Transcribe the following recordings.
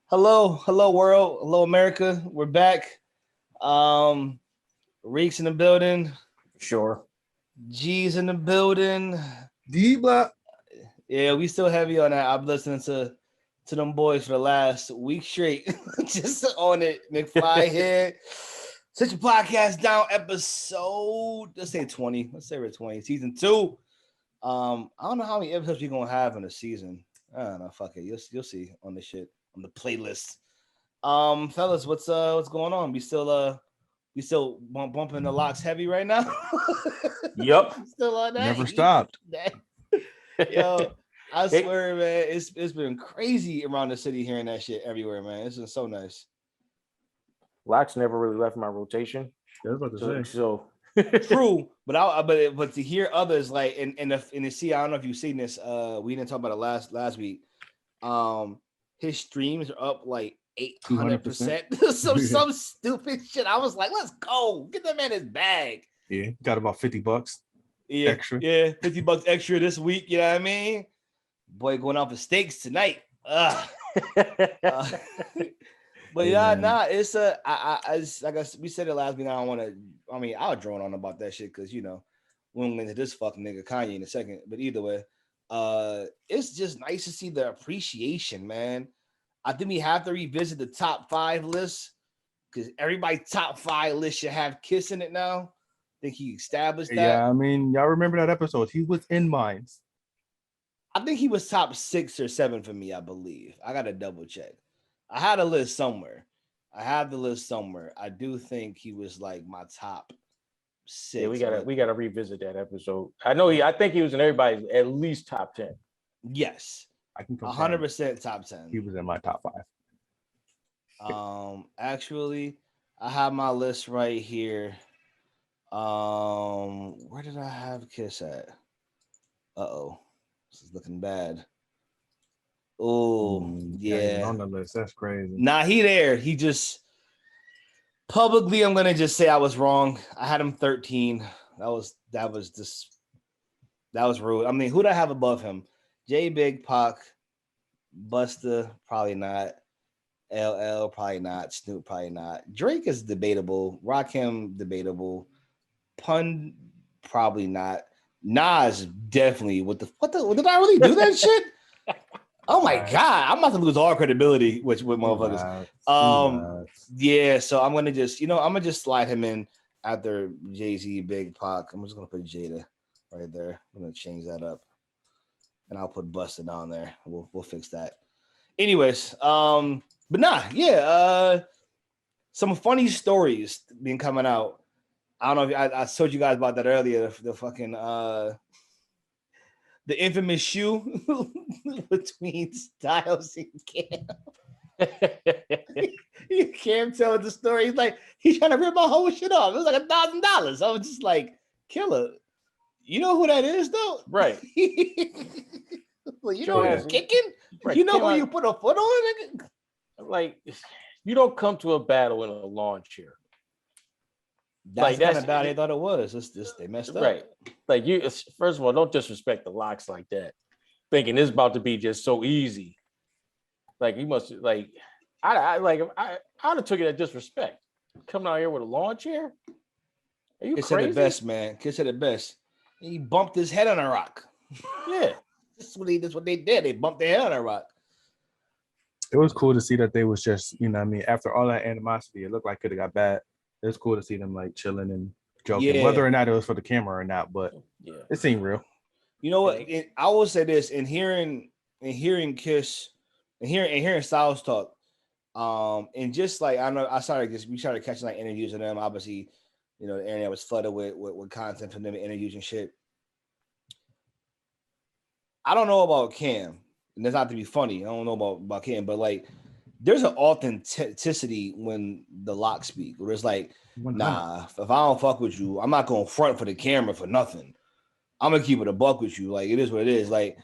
Hello world, hello America. We're back. Um, Reeks in the building, Sure. G's in the building. D block. Yeah, we still heavy on that. I'm listening to them boys for the last week straight, just on it. McFly here. Set your podcast down. Episode, let's say 20. Let's say we're 20. Season 2. I don't know how many episodes you're gonna have in a season. I don't know. Fuck it. You'll see on the shit on the playlist. Fellas, what's going on? We still bumping the locks heavy right now. Yep. Still on that. Never stopped. Yo, I swear, man, it's been crazy around the city hearing that shit everywhere, man. It's been so nice. Locks never really left my rotation. I was about to say. So True, but to hear others like and to see, I don't know if you've seen this. We didn't talk about it last week. His streams are up like 800%. some stupid shit. I was like, let's go, get that man his bag. Yeah, got about $50 Yeah, extra. Yeah, $50 extra this week. You know what I mean? Boy, going out for steaks tonight. But it's like we said it last week. I don't want to. I mean, I'll drone on about that shit because we'll get into this fucking nigga Kanye in a second. But either way, it's just nice to see the appreciation, man. I think we have to revisit the top 5 list because everybody's top 5 list should have Kiss in it now. I think he established that. Yeah, I mean, y'all remember that episode? He was in mine. I think he was top 6 or 7 for me. I believe. I got to double check. I had a list somewhere. I do think he was like my top 6. Yeah, we gotta revisit that episode. I think he was in everybody's at least top 10. Yes. I can 100% top 10. He was in my top 5. Actually, I have my list right here. Where did I have Kiss at? Uh-oh. This is looking bad. Oh, yeah. On the list. That's crazy. Nah, he there. He just publicly, I'm gonna just say I was wrong. I had him 13. That was rude. I mean, who do I have above him? J Big, Pac, Busta, probably not. LL, probably not. Snoop, probably not. Drake is debatable. Rakim, debatable. Pun, probably not. Nas, definitely. What did I really do that shit? Oh my God, I'm about to lose all credibility with motherfuckers. Yeah, so I'm gonna just slide him in after Jay-Z, Big, Pac. I'm just gonna put Jada right there. I'm gonna change that up. And I'll put Busta down there. We'll fix that. Anyways, some funny stories been coming out. I don't know if I told you guys about that earlier. The fucking the infamous shoe between Styles and Cam. Cam telling the story. He's like, he's trying to rip my whole shit off. It was like $1,000. I was just like, killer. You know who that is, though? Right. Well, you know who's kicking? Right. You know where you put a foot on it? Like, you don't come to a battle in a lawn chair. That's kind of bad. They thought it was. They messed up. Right. Like, first of all, don't disrespect the locks like that. Thinking it's about to be just so easy. Like, you must, like, I'd have took it as disrespect. Coming out here with a lawn chair? Are you Kiss crazy? said the best, man. Kiss said the best. He bumped his head on a rock. Yeah. That's what they did. They bumped their head on a rock. It was cool to see that they was just, after all that animosity, it looked like it got bad. It was cool to see them like chilling and joking, whether or not it was for the camera or not, but it seemed real. You know what? I will say this: in hearing Kiss, and hearing Styles talk, and just like I know, we started catching like interviews of them. Obviously, the internet was flooded with content from them, interviews and shit. I don't know about Cam, and that's not to be funny. I don't know about Cam, but like, there's an authenticity when the locks speak. Where it's like, nah, if I don't fuck with you, I'm not gonna front for the camera for nothing. I'm gonna keep it a buck with you. Like, it is what it is. Like,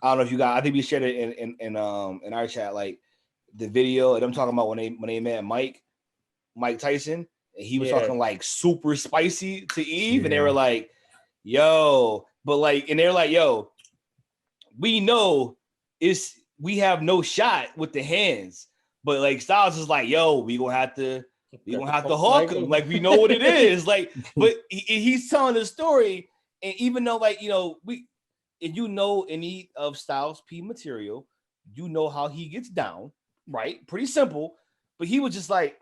I don't know if you got. I think we shared it in our chat. Like, the video and I'm talking about when they met Mike Tyson, and he was talking like super spicy to Eve, and they were like, "Yo," but like, and they're like, "Yo, we know we have no shot with the hands." But like Styles is like, yo, we gonna have to hawk him. him. Like, we know what it is. Like, but he's telling the story, and even though, like, if you know any of Styles P material, you know how he gets down, right? Pretty simple. But he was just like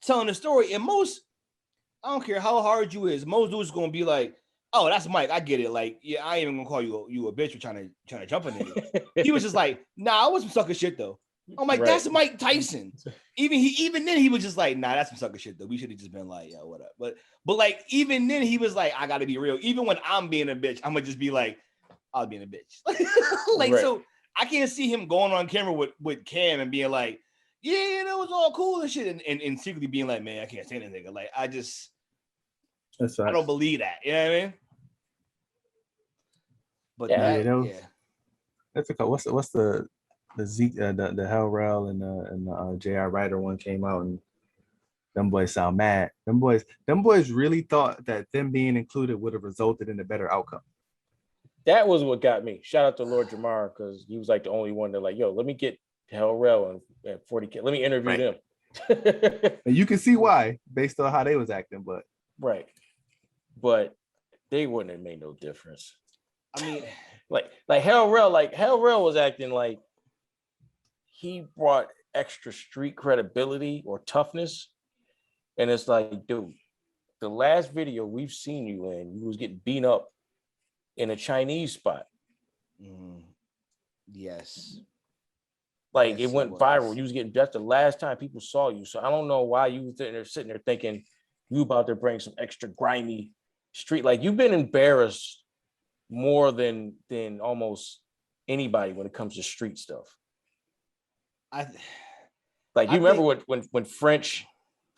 telling the story, and I don't care how hard you is, most dudes gonna be like, oh, that's Mike. I get it. Like, yeah, I ain't even gonna call you a bitch for trying to jump a nigga. He was just like, nah, I was some sucker shit though. I'm like, that's Mike Tyson. Even then he was just like, nah, that's some sucker shit though. We should have just been like, yeah, what up? But like, even then he was like, I gotta be real. Even when I'm being a bitch, I'm gonna just be like, I was being a bitch. Like, so I can't see him going on camera with Cam and being like, yeah, that was all cool and shit, and secretly being like, man, I can't stand that nigga. Like, I don't believe that. You know what I mean? But that's a what's the Zeke the Hell Rel and the J.R. Ryder one came out, and them boys sound mad. Them boys really thought that them being included would have resulted in a better outcome. That was what got me. Shout out to Lord Jamar, because he was like the only one that like, yo, let me get Hell Rel and 40K. Let me interview them. And you can see why based on how they was acting, but they wouldn't have made no difference. I mean, like Hell Rel was acting like he brought extra street credibility or toughness, and it's like, dude, the last video we've seen you in, you was getting beat up in a Chinese spot. Yes. Like, it went viral. You was getting, that's the last time people saw you. So I don't know why you was sitting there thinking you about to bring some extra grimy street. Like, you've been embarrassed more than almost anybody when it comes to street stuff. You remember when French,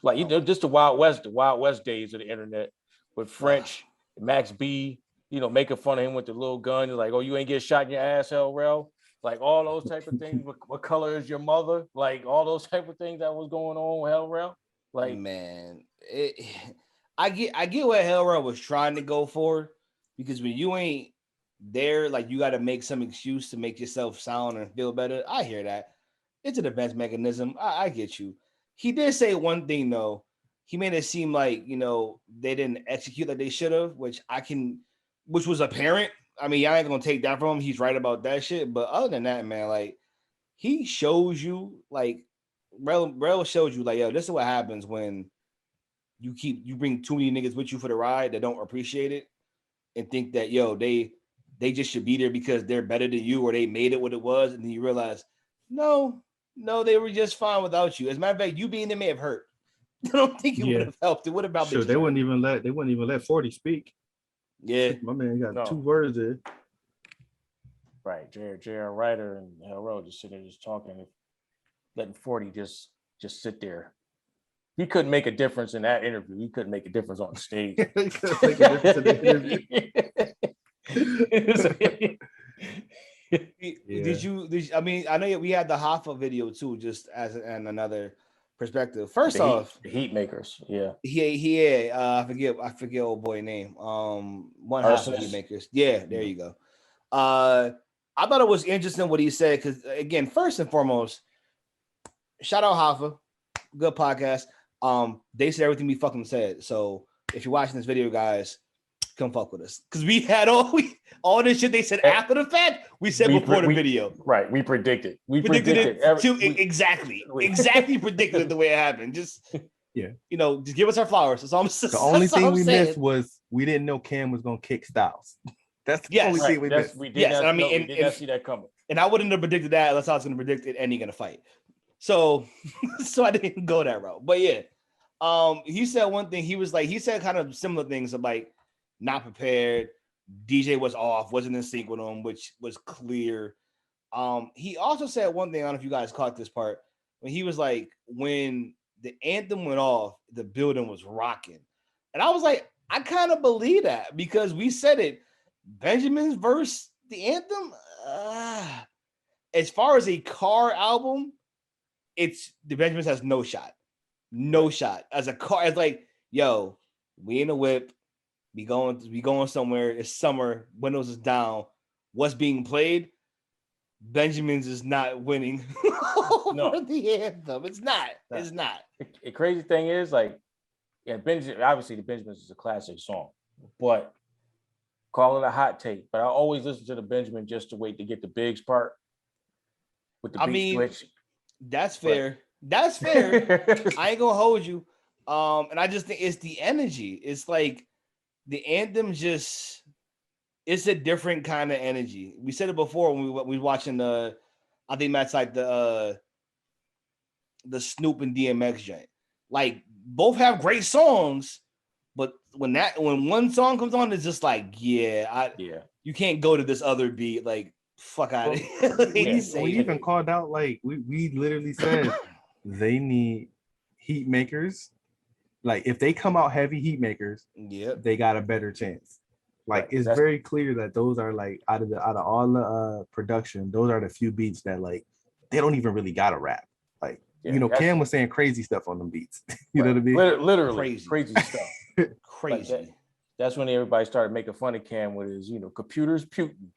like, just the Wild West days of the internet, with French, Max B, making fun of him with the little gun, like, oh, you ain't get shot in your ass, Hell Rel. Like, all those type of things. What color is your mother? Like, all those type of things that was going on with Hell Rel. Like, man, I get what Hell Rel was trying to go for, because when you ain't there, like, you got to make some excuse to make yourself sound and feel better. I hear that. It's a defense mechanism. I get you. He did say one thing though. He made it seem like, they didn't execute like they should have, which was apparent. I mean, I ain't gonna take that from him. He's right about that shit. But other than that, man, like, he shows you, like, Rel showed you, like, yo, this is what happens when you bring too many niggas with you for the ride that don't appreciate it and think that, yo, they just should be there because they're better than you, or they made it what it was, and then you realize, no, they were just fine without you. As a matter of fact, you being there may have hurt. I don't think it would have helped. It would have helped. Sure, they wouldn't even let 40 speak. Yeah, my man got 2 words there. Right, J.R. Ryder and Hell Rel just sitting there just talking, letting 40 just sit there. He couldn't make a difference in that interview. He couldn't make a difference on stage. He couldn't make a difference in the interview. Did you? I mean, I know we had the Hoffa video too, just as another perspective. First off, the Heat makers, yeah. I forget old boy name. One half of Heat makers. Yeah, there you go. I thought it was interesting what he said, because, again, first and foremost, shout out Hoffa, good podcast. They said everything we fucking said. So if you're watching this video, guys, come fuck with us, because we had all this shit they said after the fact. We said before the video. Right, we predicted. We predicted it exactly predicted it the way it happened. Just just give us our flowers. That's all the only thing we missed was we didn't know Cam was gonna kick Styles. That's the only thing we missed. We did not see that coming. And I wouldn't have predicted that unless I was going to predict it and he's going to fight. So I didn't go that route. But yeah, he said one thing. He said kind of similar things of, like, not prepared. DJ was off, wasn't in sync with him, which was clear. He also said one thing. I don't know if you guys caught this part, when he was like, when the anthem went off, the building was rocking. And I was like, I kind of believe that, because we said it. Benjamin's verse, the anthem, as far as a car album, the Benjamins has no shot. As a car, it's like, yo, we in a whip, we going somewhere, it's summer, windows is down, what's being played? Benjamin's is not winning No. the anthem. It's not. It's not. The crazy thing is, like, yeah, Benjamin, obviously the Benjamins is a classic song, but call it a hot take. But I always listen to the Benjamin just to wait to get the Biggs part with the beat switch. That's fair. That's fair. I ain't gonna hold you. And I just think it's the energy. It's like the anthem just, it's a different kind of energy. We said it before when we were watching I think Matt's like the Snoop and DMX joint. Like both have great songs, but when one song comes on, it's just like, you can't go to this other beat. Like, fuck out of here. We even called out, like, we literally said they need heat makers. Like, if they come out heavy heat makers, they got a better chance. Like, it's very clear that those are, like, out of all the production, those are the few beats that, like, they don't even really gotta rap. Like, Cam was saying crazy stuff on them beats. You know what I mean? Literally crazy stuff. Crazy. Like that's when everybody started making fun of Cam with his, computers puting,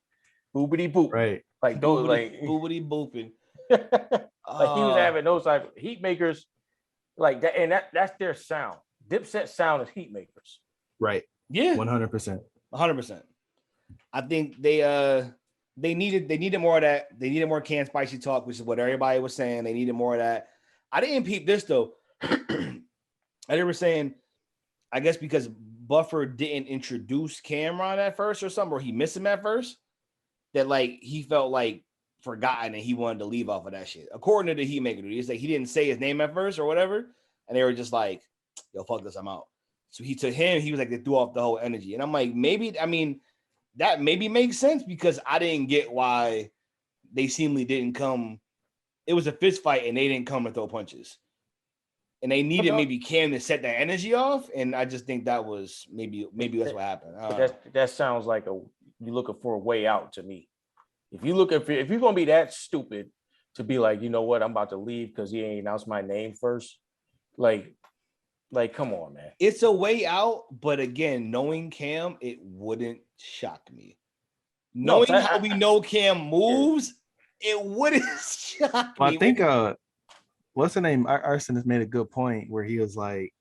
boobity boop. Right. Like those, boobity booping. Like he was having those type of heat makers, like that, and that's their sound. Dipset sound is heat makers. Right. Yeah. 100%. 100%. I think they needed more of that. They needed more Can Spicy talk, which is what everybody was saying. They needed more of that. I didn't peep this though. They were saying, I guess because Buffer didn't introduce Cameron at first or something, or he missed him at first, that like he felt like forgotten and he wanted to leave off of that shit. According to the Heat Maker, he's like he didn't say his name at first or whatever, and they were just like, "Yo, fuck this, I'm out." So he was like they threw off the whole energy, and I'm like, that maybe makes sense because I didn't get why they seemingly didn't come. It was a fist fight and they didn't come to throw punches. And they needed maybe Cam to set that energy off. And I just think that was maybe that's what happened. That sounds like you're looking for a way out to me. If you're gonna be that stupid to be like, you know what, I'm about to leave because he ain't announced my name first. Like come on, man. It's a way out, but again, knowing Cam, it wouldn't shock me. Knowing how we know Cam moves, it wouldn't shock me. I think what's the name? Arson has made a good point where he was like,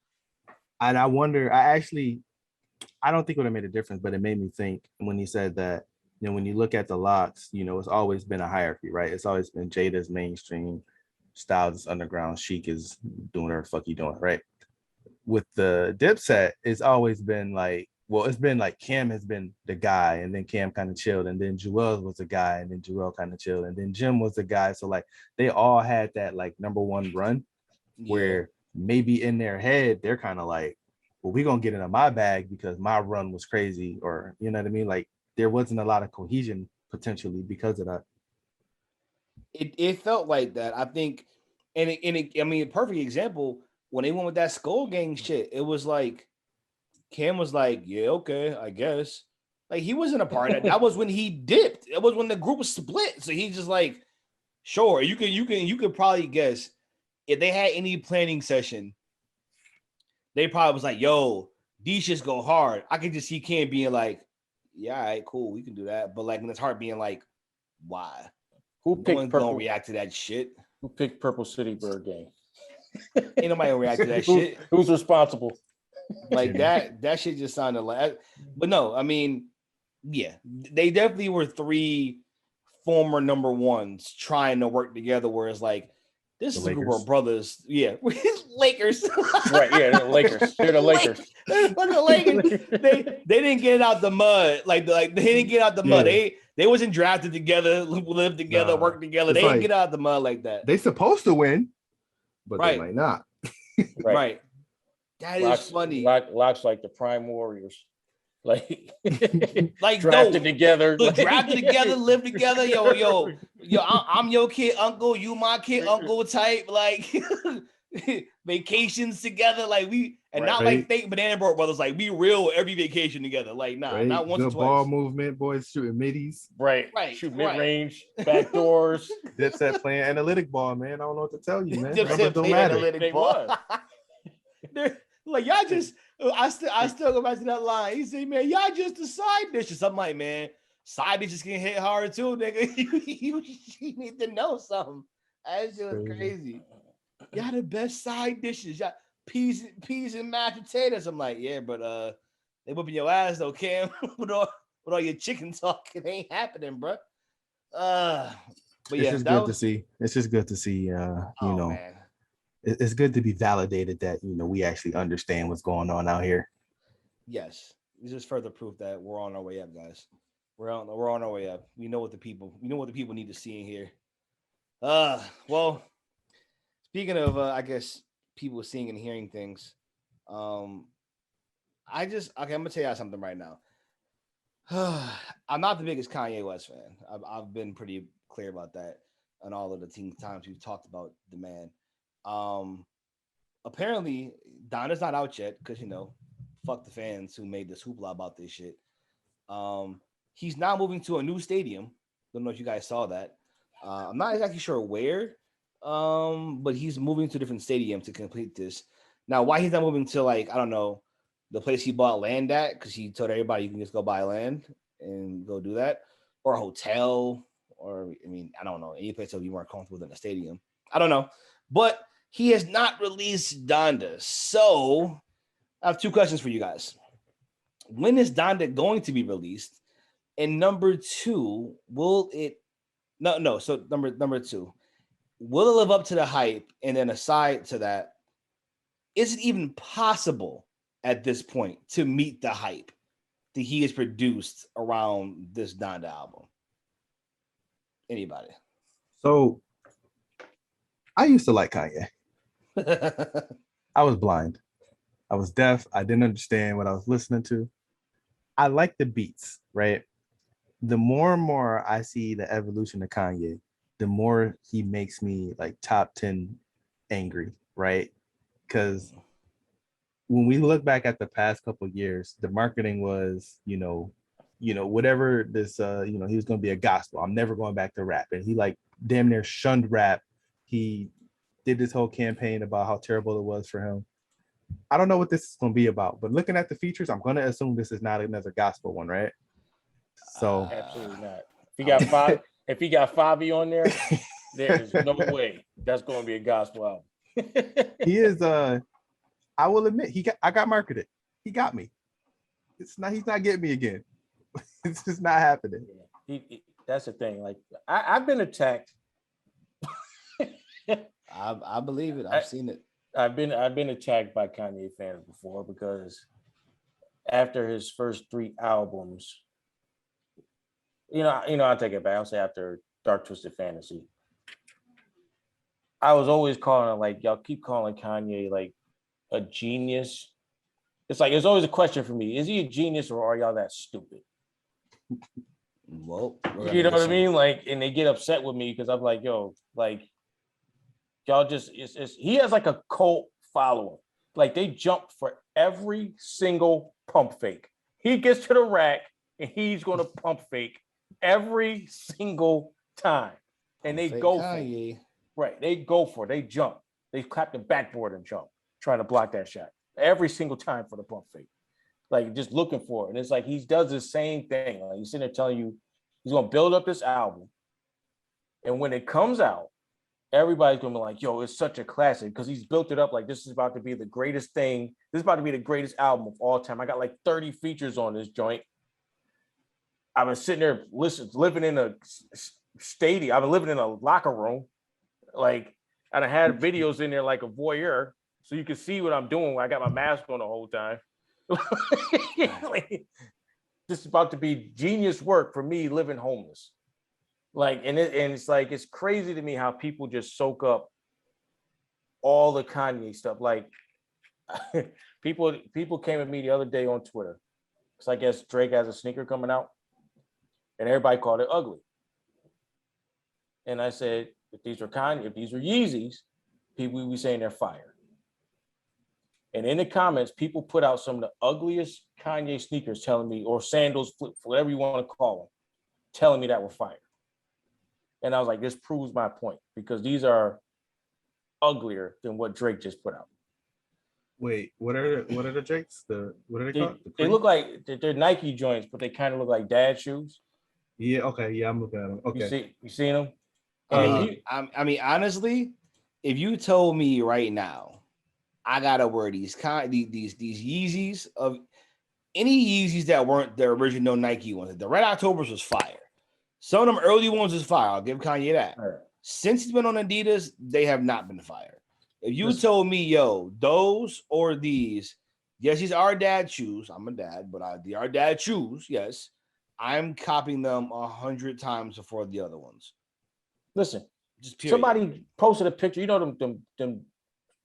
and I wonder, I don't think it would have made a difference, but it made me think when he said that, when you look at the locks, it's always been a hierarchy, right? It's always been Jada's mainstream, Styles is underground, Sheik is doing whatever the fuck he doing, right? With the Dipset, it's always been like, it's been like Cam has been the guy, and then Cam kind of chilled, and then Joel was the guy, and then Joel kind of chilled, and then Jim was the guy. So like they all had that like number one run where maybe in their head they're kind of like, well, we're gonna get into my bag because my run was crazy, or you know what I mean? Like there wasn't a lot of cohesion potentially because of that. It felt like that. I think, a perfect example when they went with that Skull Gang shit, it was like Cam was like, yeah, okay, I guess. Like he wasn't a part of that. That was when he dipped. It was when the group was split. So he's just like, sure, you could probably guess if they had any planning session, they probably was like, yo, these shits go hard. I could just see Cam being like, yeah, all right, cool, we can do that. But like when it's hard being like, why? Who picked no Purple? Gonna react to that shit? Who picked Purple City Bird Gang? Ain't nobody gonna react to that shit. Who's responsible? Like that shit just sounded like, but no, I mean, yeah, they definitely were three former number ones trying to work together. Where it's like, this is a group of brothers, yeah, Lakers, right? Yeah, the Lakers. They're the Lakers. The Lakers. They didn't get it out the mud. Like they didn't get out the mud. They wasn't drafted together, lived together, worked together. They didn't get out the mud like that. They supposed to win, but they might not. Right. That is funny. Locks like the Prime Warriors, like drafted together, drafted together, live together. Yo, I'm your kid, uncle. You my kid, uncle type. Like vacations together, like not like fake Banana Boat Brothers. Like we real every vacation together. Like not once or twice. Ball movement, boys shooting middies. Right. Shoot mid range, back doors. Dipset playing analytic ball, man. I don't know what to tell you, man. Dipset playing analytic ball. Like y'all just, I still go back to that line. He said, "Man, y'all just a side dish or something." Like, man, side dishes can hit hard too, nigga. You need to know something. That shit was crazy. Y'all the best side dishes. Y'all peas and mashed potatoes. I'm like, yeah, but they whooping your ass though, Cam. with all your chicken talk, it ain't happening, bro. But it's yeah, just that good to was. see. It's just good to see. Man, It's good to be validated that we actually understand what's going on out here. yes, it's just further proof that we're on our way up, guys. We're on our way up. We know what the people need to see in here. Well, speaking of, I guess people seeing and hearing things, um, I'm gonna tell y'all something right now. I'm not the biggest Kanye West fan. I've been pretty clear about that on all of the times we've talked about the man. Um, Apparently Donda's not out yet because fuck the fans who made this hoopla about this shit. He's now moving to a new stadium. Don't know if you guys saw that. I'm not exactly sure where, but he's moving to a different stadium to complete this. Now, why he's not moving to I don't know, the place he bought land at, because he told everybody you can just go buy land and go do that, or a hotel, or I don't know, any place that will be more comfortable than a stadium. I don't know, but he has not released Donda. So I have two questions for you guys. When is Donda going to be released? And number two, will it no, so number two, will it live up to the hype? And then aside to that, is it even possible at this point to meet the hype that he has produced around this Donda album? Anybody? So I used to like Kanye. I was blind. I was deaf. I didn't understand what I was listening to. I like the beats, right? The more and more I see the evolution of Kanye, the more he makes me top 10 angry, right? Because when we look back at the past couple of years, the marketing was, whatever this, he was going to be a gospel. I'm never going back to rap. And he damn near shunned rap. He did this whole campaign about how terrible it was for him. I don't know what this is going to be about, but looking at the features, I'm going to assume this is not another gospel one, right? So absolutely not. If he got Favi on there, there's no way that's going to be a gospel album. He is. I will admit, I got marketed. He got me. He's not getting me again. It's just not happening. That's the thing. I've been attacked. I believe it. I've seen it. I've been attacked by Kanye fans before because after his first 3 albums, I'll take it back. I'll say after Dark Twisted Fantasy, I was always calling him y'all keep calling Kanye a genius. It's it's always a question for me: is he a genius or are y'all that stupid? Well, you know what I mean? And they get upset with me because I'm yo, y'all just he has a cult following. They jump for every single pump fake. He gets to the rack and he's gonna pump fake every single time. And they go for it. Right. They go for it. They jump. They clap the backboard and jump, trying to block that shot. Every single time for the pump fake. Just looking for it. And it's he does the same thing. He's sitting there telling you he's gonna build up this album. And when it comes out, everybody's gonna be yo, it's such a classic because he's built it up this is about to be the greatest thing. This is about to be the greatest album of all time. I got 30 features on this joint. I've been sitting there living in a stadium. I've been living in a locker room. And I had videos in there like a voyeur, so you can see what I'm doing. I got my mask on the whole time. This is about to be genius work for me living homeless. It's it's crazy to me how people just soak up all the Kanye stuff. People came at me the other day on Twitter because I guess Drake has a sneaker coming out, and everybody called it ugly. And I said, if these were Yeezys, people would be saying they're fire. And in the comments, people put out some of the ugliest Kanye sneakers, telling me, or sandals, whatever you want to call them, telling me that were fire. And I was this proves my point because these are uglier than what Drake just put out. Wait, what are the Drakes? What are they called? They look like they're Nike joints, but they kind of look like dad shoes. Yeah. Okay. Yeah, I'm looking at them. Okay. You seen them? I mean, honestly, if you told me right now, I gotta wear these Yeezys of any Yeezys that weren't the original Nike ones. The Red Octobers was fire. Some of them early ones was fire. I'll give Kanye that. Right. Since he's been on Adidas, they have not been fire. If you told me, yo, those or these, yes, these are dad shoes. I'm a dad, but they are dad shoes. Yes, I'm copying them 100 times before the other ones. Listen, just period. Somebody posted a picture. You know them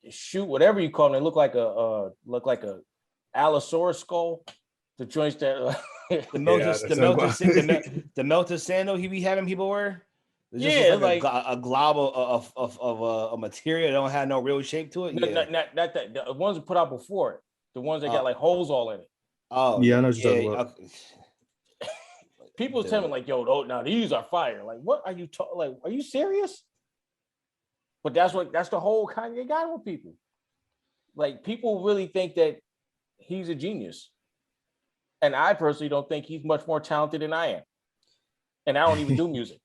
shoot whatever you call them. They look like a Allosaurus skull. The joints that the melted sandal he be having people wear. It's just like a glob of a material that don't have no real shape to it. Not that the ones that put out before it, the ones that got like holes all in it. Oh yeah, I know what you're talking about. People tell me like, yo, now these are fire. Like, what are you talking? Like, are you serious? But that's the whole Kanye got with people. Like, people really think that he's a genius. And I personally don't think he's much more talented than I am. And I don't even do music.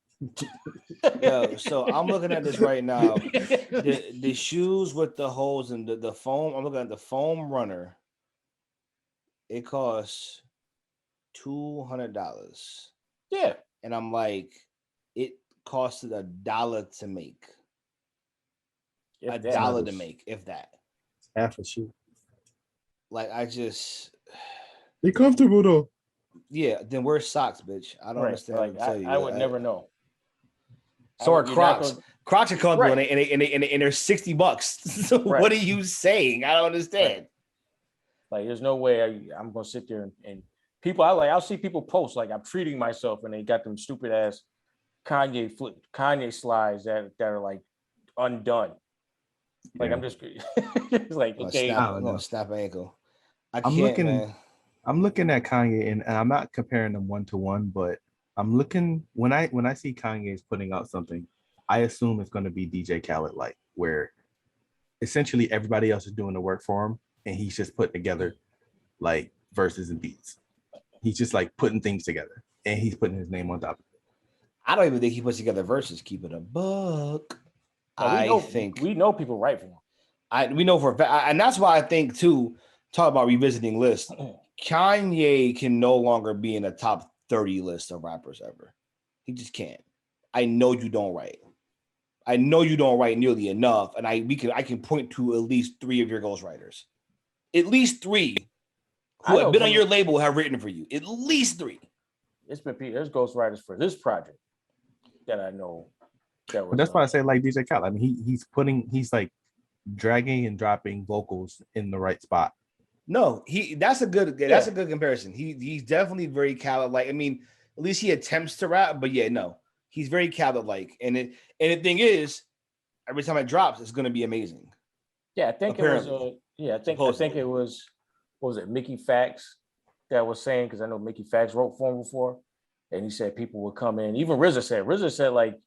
Yo, so I'm looking at this right now. The shoes with the holes and the foam. I'm looking at the foam runner. It costs $200. Yeah. And I'm like, it costed $1 to make. $1 to make, if that. Half a shoe. Like, I just... They're comfortable, though. Yeah, then wear socks, bitch. I don't understand. Like, I would never know. So are Crocs. Crocs are comfortable and they're $60. So what are you saying? I don't understand. Like, there's no way I'm gonna sit there and people. I'll see people post like I'm treating myself, and they got them stupid ass Kanye slides that are like undone. Like I'm just it's like okay, snap ankle. I'm looking at Kanye and I'm not comparing them 1-to-1, but I'm looking when I see Kanye's putting out something, I assume it's going to be DJ Khaled like, where essentially everybody else is doing the work for him and he's just putting together like verses and beats. He's just like putting things together and he's putting his name on top of it. I don't even think he puts together verses. Keep it a buck. We know people write for him. We know for a fact, and that's why I think too. Talk about revisiting lists. Kanye can no longer be in a top 30 list of rappers ever. He just can't. I know you don't write. I know you don't write nearly enough, and I can point to at least 3 of your ghostwriters. At least 3 who have been on your label have written for you. At least 3. There's ghostwriters for this project that I know. But that's why I say like DJ Khaled. I mean, he's like dragging and dropping vocals in the right spot. No, that's a good comparison. He's definitely very Khaled-like. I mean, at least he attempts to rap, but yeah, no, he's very Khaled-like. And the thing is, every time it drops, it's gonna be amazing. Yeah, I think apparently. I think it was what was it, Mickey Fax that was saying, because I know Mickey Fax wrote for him before, and he said people would come in. Even RZA said like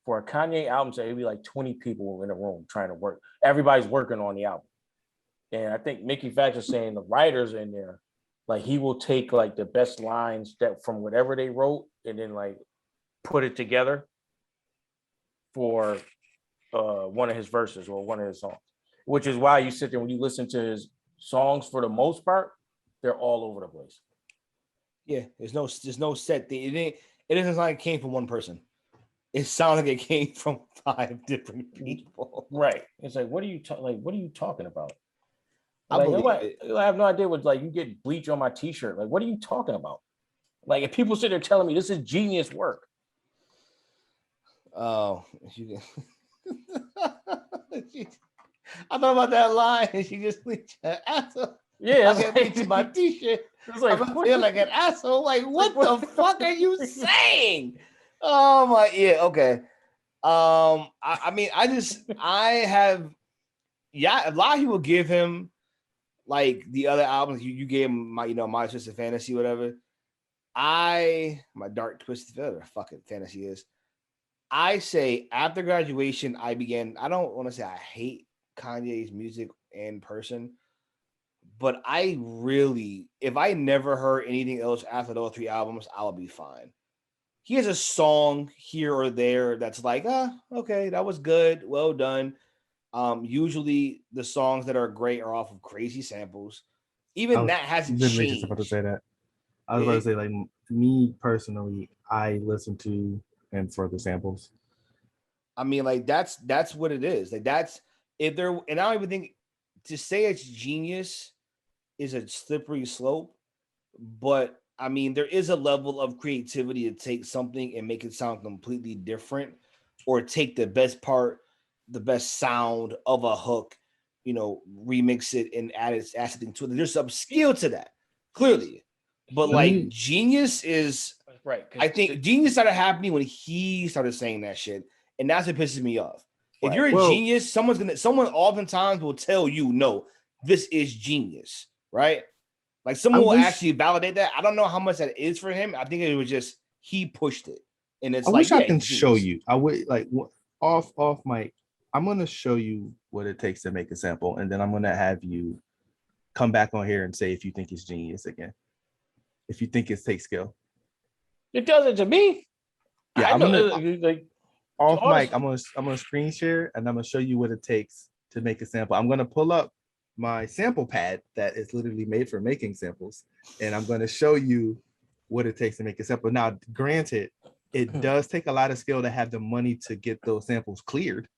for a Kanye album, say it'd be like 20 people in a room trying to work. Everybody's working on the album. And I think Mickey Fax was saying the writers in there, like he will take like the best lines that from whatever they wrote and then like put it together for one of his verses or one of his songs. Which is why you sit there when you listen to his songs, for the most part, they're all over the place. Yeah, there's no set thing. It doesn't sound like it came from one person. It sounds like it came from 5 different people. Right. It's like, what are you talking about? Like, I have no idea what, like, you get bleach on my t-shirt. Like, what are you talking about? Like, if people sit there telling me this is genius work. Oh, I thought about that line and she just bleached her asshole. Yeah, I get bleached my t-shirt. It's like, I feel like an asshole. Like, what the fuck are you saying? Oh my, yeah, okay. I mean, a lot of people give him like the other albums. You gave him my Twisted Fantasy, whatever. My Dark Twisted Fantasy is. I say after graduation, I don't want to say I hate Kanye's music in person, but if I never heard anything else after those 3 albums, I'll be fine. he has a song here or there that's like, okay, that was good, well done. Usually the songs that are great are off of crazy samples. Even that hasn't literally changed. just about to say that. I was about to say, like, me personally, I listen to and for the samples. I mean, like that's what it is. Like that's if there, and I don't even think to say it's genius is a slippery slope, but I mean, there is a level of creativity to take something and make it sound completely different, or take the best part, the best sound of a hook, remix it and add something to it. There's some skill to that, clearly. But like genius is right. I think genius started happening when he started saying that shit, and that's what pisses me off. If you're a genius, someone oftentimes will tell you, no, this is genius, right? Like someone will actually validate that. I don't know how much that is for him. I think it was just he pushed it, and it's I like wish I can show you. I would like off mic. I'm gonna show you what it takes to make a sample, and then I'm gonna have you come back on here and say if you think it's genius again. If you think it takes skill. It doesn't to me. Yeah, I'm gonna like off mic. I'm gonna screen share and I'm gonna show you what it takes to make a sample. I'm gonna pull up my sample pad that is literally made for making samples, and I'm gonna show you what it takes to make a sample. Now, granted, it does take a lot of skill to have the money to get those samples cleared.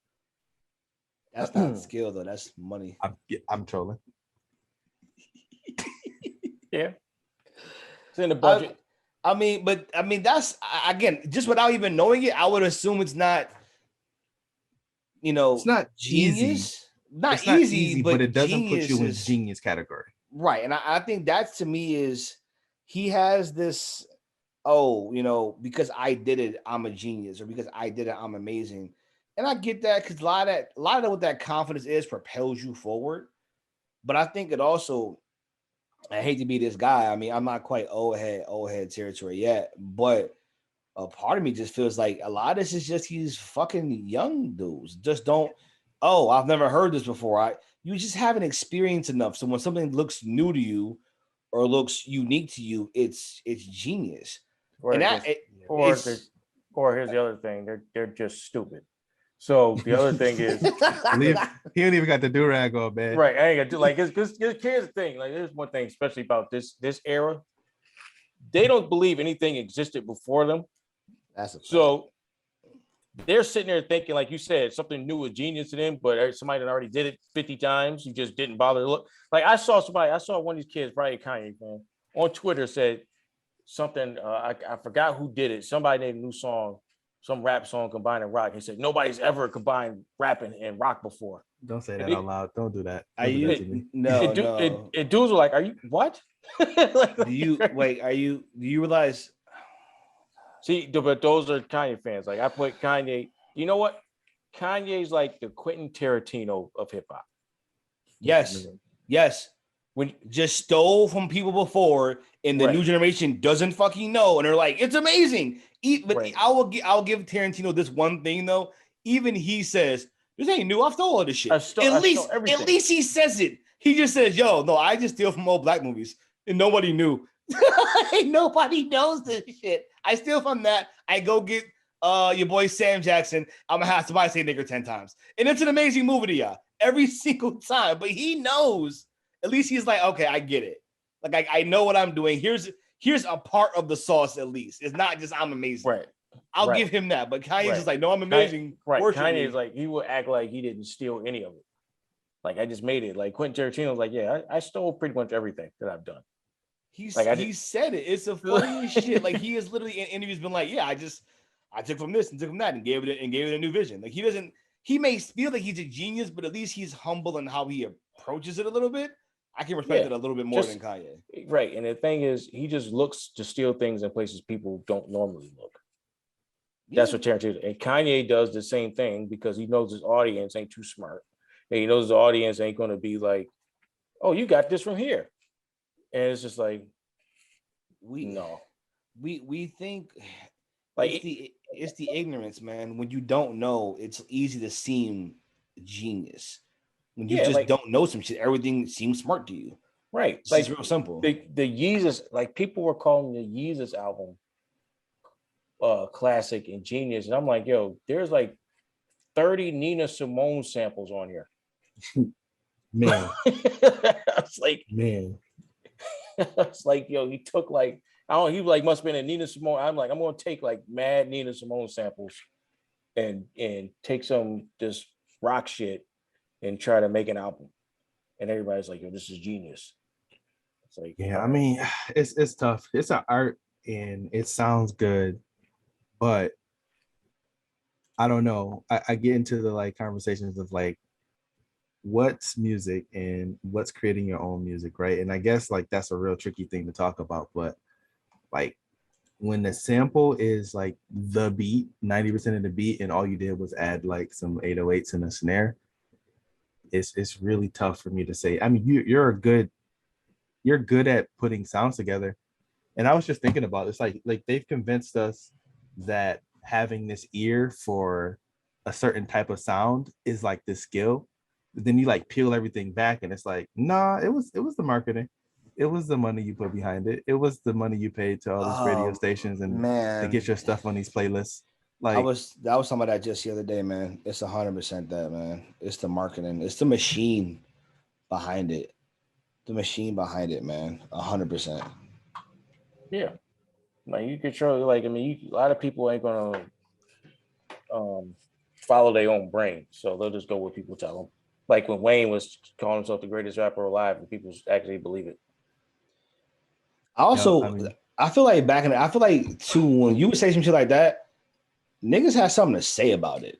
That's not skill though. That's money. I'm trolling. Yeah. It's in the budget. I mean, that's again, just without even knowing it, I would assume it's not, it's not genius. Easy. Not easy, but it doesn't put you in genius category. Right. And I think that to me is he has this, because I did it, I'm a genius, or because I did it, I'm amazing. And I get that because a lot of what that confidence is propels you forward. But I think it also, I hate to be this guy. I mean, I'm not quite old head territory yet, but a part of me just feels like a lot of this is just these fucking young dudes just don't. Oh, I've never heard this before. You just haven't experienced enough. So when something looks new to you or looks unique to you, it's genius. Or here's the other thing: they're just stupid. So the other thing is, he ain't even got the do-rag on, man. Right, I ain't got to like. Because here's the thing: like, there's one thing, especially about this era, they don't believe anything existed before them. So they're sitting there thinking, like you said, something new was genius to them, but somebody that already did it 50 times, you just didn't bother to look. Like I saw one of these kids, probably Kanye fan, on Twitter said something. I forgot who did it. Somebody named a new song. Some rap song combining rock. He said nobody's ever combined rapping and rock before. Don't say that out loud. Don't do that. Are you? No. Dudes were like, "Are you what?" Do you realize? See, but those are Kanye fans. Like I put Kanye. You know what? Kanye's like the Quentin Tarantino of hip hop. Yes. When just stole from people before, and the new generation doesn't fucking know, and they're like, "It's amazing." But I'll give Tarantino this one thing though. Even he says, "This ain't new. I've stole all this shit." At least he says it. He just says, "Yo, no, I just steal from old black movies, and nobody knew. Nobody knows this shit. I steal from that. I go get your boy Sam Jackson. I'm gonna have somebody say nigger 10 times, and it's an amazing movie to y'all every single time. But he knows. At least he's like, okay, I get it. Like I know what I'm doing. Here's a part of the sauce. At least it's not just I'm amazing. Right. I'll give him that. But Kanye's just like, no, I'm amazing. Kanye's like, he will act like he didn't steal any of it. Like I just made it. Like Quentin Tarantino's like, yeah, I stole pretty much everything that I've done. He said it. It's a funny shit. Like he has literally in interviews been like, yeah, I took from this and took from that and gave it a new vision. Like he may feel like he's a genius, but at least he's humble in how he approaches it a little bit. I can respect it a little bit more than Kanye. Right. And the thing is, he just looks to steal things in places people don't normally look. Yeah. That's what Tarantino. And Kanye does the same thing because he knows his audience ain't too smart. And he knows the audience ain't going to be like, oh, you got this from here. And it's just like, we think like it's the ignorance, man. When you don't know, it's easy to seem genius. When you just don't know some shit, everything seems smart to you. Right. It's real simple. The Yeezus, like people were calling the Yeezus album Classic and Genius, and I'm like, yo, there's like 30 Nina Simone samples on here. Man, It's like, man. it's like, yo, he took like, I don't, he like must have been a Nina Simone. I'm like, I'm gonna take like mad Nina Simone samples and take some this rock shit and try to make an album. And everybody's like, yo, this is genius. It's like, Yeah, I mean, it's tough. It's an art and it sounds good, but I don't know. I get into the like conversations of like what's music and what's creating your own music, right? And I guess like that's a real tricky thing to talk about, but like when the sample is like the beat, 90% of the beat, and all you did was add like some 808s and a snare, it's really tough for me to say. I mean, you're good at putting sounds together. And I was just thinking about this, like they've convinced us that having this ear for a certain type of sound is like this skill. But then you like peel everything back and it's like, nah, it was the marketing. It was the money you put behind it. It was the money you paid to all these radio stations and to get your stuff on these playlists. Like I was some of that just the other day, man. It's 100% that, man. It's the marketing. It's the machine behind it. The machine behind it, man. 100%. yeah, like you control. Like, I mean, a lot of people ain't gonna follow their own brain, so they'll just go where people tell them. Like when Wayne was calling himself the greatest rapper alive, and people actually believe it. I feel like I feel like too, when you would say some shit like that, niggas had something to say about it.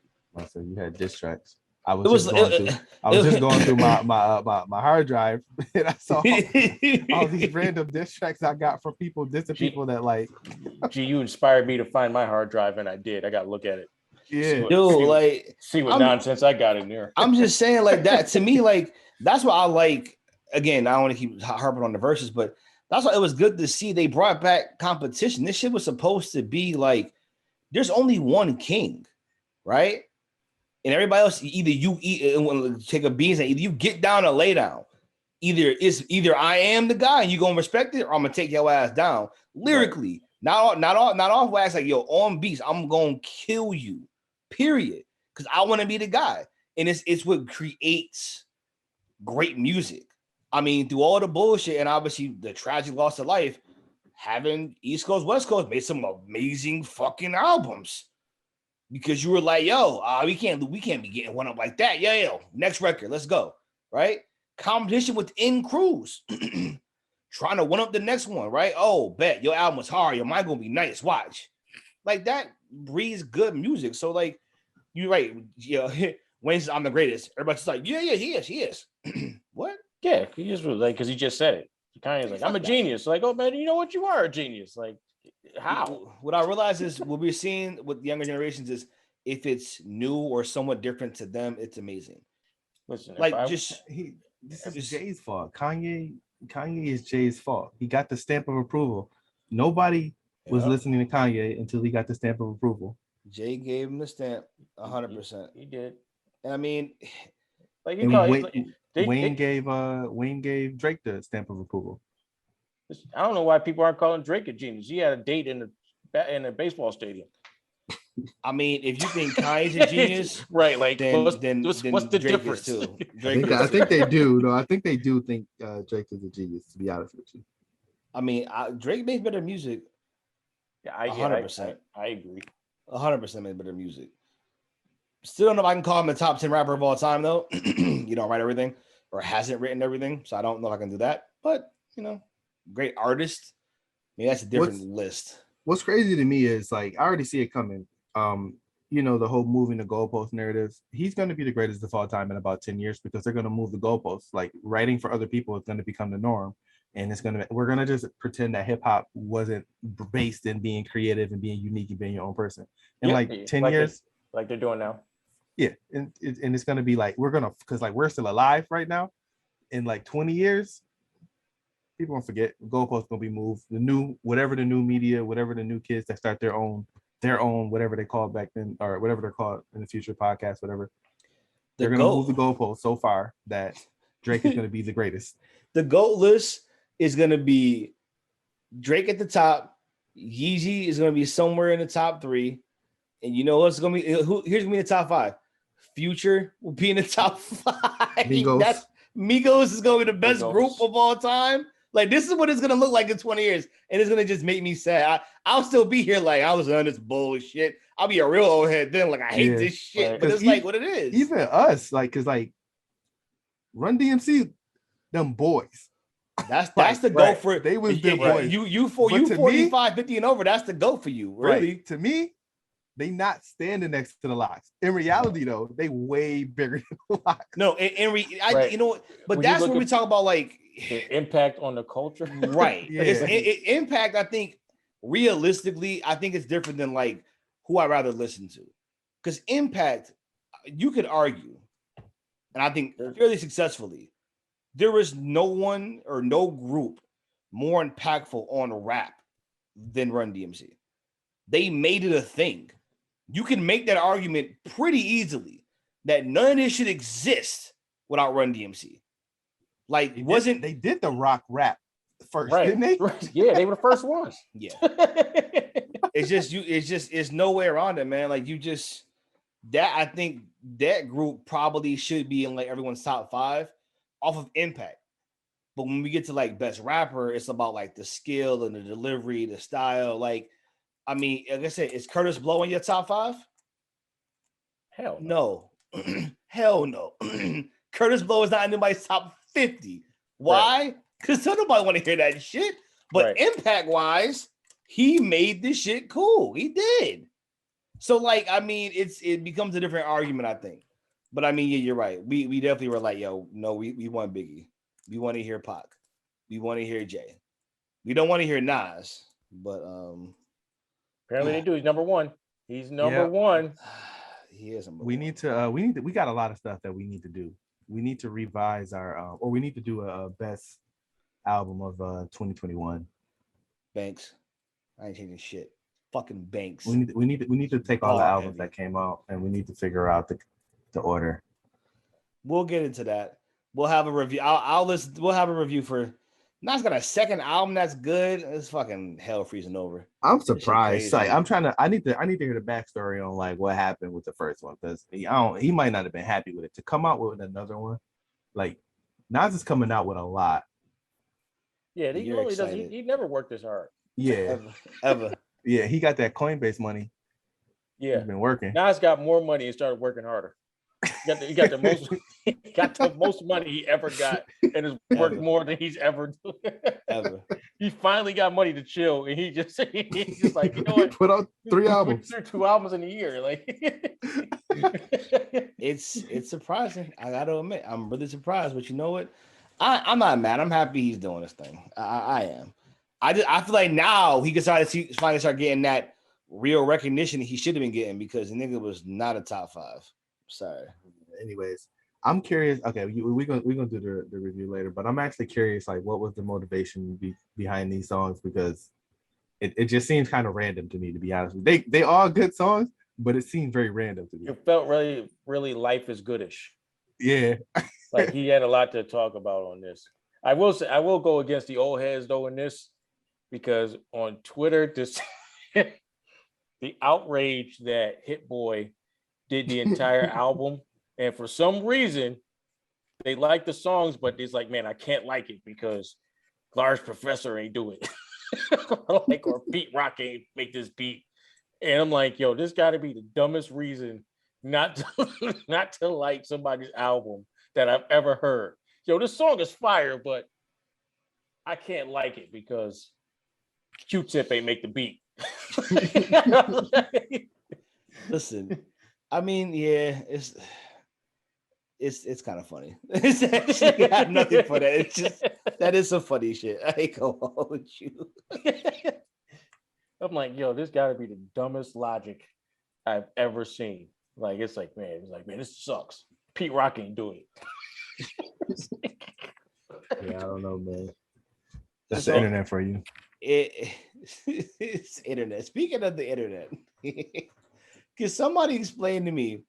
So you had diss tracks. I was just going through my hard drive and I saw all these random diss tracks I got from people dissing people that like. Gee, you inspired me to find my hard drive, and I did. I got to look at it. Yeah, See what nonsense I got in there. I'm just saying, like that to me, like that's what I like. Again, I don't want to keep harping on the verses, but that's why it was good to see they brought back competition. This shit was supposed to be like there's only one king, right? And everybody else, either you eat and take a beans, and either you get down or lay down. Either I am the guy and you gonna respect it, or I'm gonna take your ass down lyrically. Right. Not off wax, like yo, on beats, I'm gonna kill you. Period. Because I want to be the guy. And it's what creates great music. I mean, through all the bullshit and obviously the tragic loss of life, having East Coast, West Coast made some amazing fucking albums. Because you were like, yo, we can't be getting one up like that. Yo, next record, let's go. Right? Competition within crews. Trying to one up the next one, right? Oh, bet your album was hard. Your mind gonna be nice. Watch. Like that breeds good music. So like you're right. Yeah, Wayne says I'm the greatest. Everybody's like, yeah, he is. What? Yeah, he just was like, because he just said it. Kanye's like, I'm a genius. Like, oh man, you know what? You are a genius. Like, how? What I realize is what we're seeing with the younger generations is if it's new or somewhat different to them, it's amazing. Listen, like this is Jay's fault. Kanye is Jay's fault. He got the stamp of approval. Nobody was listening to Kanye until he got the stamp of approval. Jay gave him the stamp 100%. He did. And I mean, like Wayne gave Drake the stamp of approval. I don't know why people aren't calling Drake a genius. He had a date in a baseball stadium. I mean, if you think Kanye's a genius, right? Like, then what's the Drake difference? Too. I think they do. No, I think they do think Drake is a genius. To be honest with you, I mean, Drake makes better music. Yeah, 100%. I agree. 100% makes better music. Still don't know if I can call him the top 10 rapper of all time, though. You don't write everything or hasn't written everything, so I don't know if I can do that. But great artist. Maybe that's a different list. What's crazy to me is like I already see it coming. The whole moving the goalpost narrative. He's going to be the greatest of all time in about 10 years because they're going to move the goalposts. Like writing for other people is going to become the norm, and we're going to just pretend that hip hop wasn't based in being creative and being unique and being your own person. In 10 years, like they're doing now. Yeah, and it's going to be like because like we're still alive right now. In like 20 years, people won't forget. Goalposts gonna be moved. Whatever the new media, whatever the new kids that start their own whatever they call back then or whatever they're called in the future, podcast, whatever. They're gonna move the goalposts so far that Drake is gonna be the greatest. The GOAT list is gonna be Drake at the top, Yeezy is going to be somewhere in the top 3. And you know what's going to be? Here's going to be the top 5. Future will be in the top 5. Migos is going to be the best group of all time. Like, this is what it's going to look like in 20 years. And it's going to just make me sad. I'll still be here like, I was on this bullshit. I'll be a real old head then. Like, I hate this shit. Right. But it's like what it is. Even us, like, because, like, Run DMC, them boys. That's the go for it. They was the boys. You 45, 50 and over, that's the go for you. Really. Right. To me, they not standing next to the Locks. In reality, though, they way bigger than the Locks. No, you know what? But when that's when we talk about like the impact on the culture. Right. Yeah. Impact, I think, realistically, I think it's different than like who I'd rather listen to. Because Impact, you could argue, and I think fairly successfully, there is no one or no group more impactful on rap than Run DMC. They made it a thing. You can make that argument pretty easily that none of this should exist without Run DMC. Like, they did the rock rap first, didn't they? Right. Yeah, they were the first ones. Yeah. It's no way around it, man. Like, I think that group probably should be in like everyone's top 5 off of impact. But when we get to like best rapper, it's about like the skill and the delivery, the style. Like, I mean, like I said, is Curtis Blow in your top 5? Hell no. Hell no. Curtis Blow is not in anybody's top 50. Why? Because nobody want to hear that shit. But impact wise, he made this shit cool. He did. So, like, I mean, it becomes a different argument, I think. But I mean, yeah, you're right. We definitely were like, yo, no, we want Biggie. We want to hear Pac. We want to hear Jay. We don't want to hear Nas. But apparently they do. He's number 1. He's number 1. He is number 1. We got a lot of stuff that we need to do. We need to revise or we need to do a best album of 2021. Banks. I ain't changing shit. Fucking Banks. We need to take all the albums that came out and we need to figure out the order. We'll get into that. We'll have a review. I'll listen. We'll have a review for. Nas got a second album that's good. It's fucking hell freezing over. I'm surprised. Like, I need to hear the backstory on like what happened with the first one, because he might not have been happy with it. To come out with another one, like Nas is coming out with a lot. Yeah, he really does. He never worked this hard. Yeah, ever. Yeah, he got that Coinbase money. Yeah, he's been working. Nas got more money and started working harder. He got the most money he ever got, and has worked more than he's ever ever. He finally got money to chill, and he's just like, you know what? Put out 3 albums, 2 albums in a year. Like, it's surprising. I got to admit, I'm really surprised. But you know what? I'm not mad. I'm happy he's doing this thing. I am. I feel like now he can finally start getting that real recognition he should have been getting, because the nigga was not a top 5. Sorry. Anyways, I'm curious. Okay, we're gonna do the review later, but I'm actually curious, like, what was the motivation behind these songs? Because it just seems kind of random to me, to be honest. They are good songs, but it seemed very random to me. It felt really, really Life is Goodish. Yeah. Like, he had a lot to talk about on this. I will say, I will go against the old heads though in this, because on Twitter, the outrage that Hit Boy did the entire album, and for some reason they like the songs, but it's like, man, I can't like it because Large Professor ain't do it. Like, or Pete Rock ain't make this beat. And I'm like, yo, this got to be the dumbest reason not to like somebody's album that I've ever heard. Yo, this song is fire, but I can't like it because Q-Tip ain't make the beat. Listen, I mean, yeah, it's kind of funny. It's actually, I have nothing for that. It's just, that is some funny shit. I ain't gonna hold you. I'm like, yo, this got to be the dumbest logic I've ever seen. Like, it's like, man, this sucks. Pete Rock ain't do it. Yeah, I don't know, man. That's the internet for you. It's internet. Speaking of the internet, can somebody explain to me?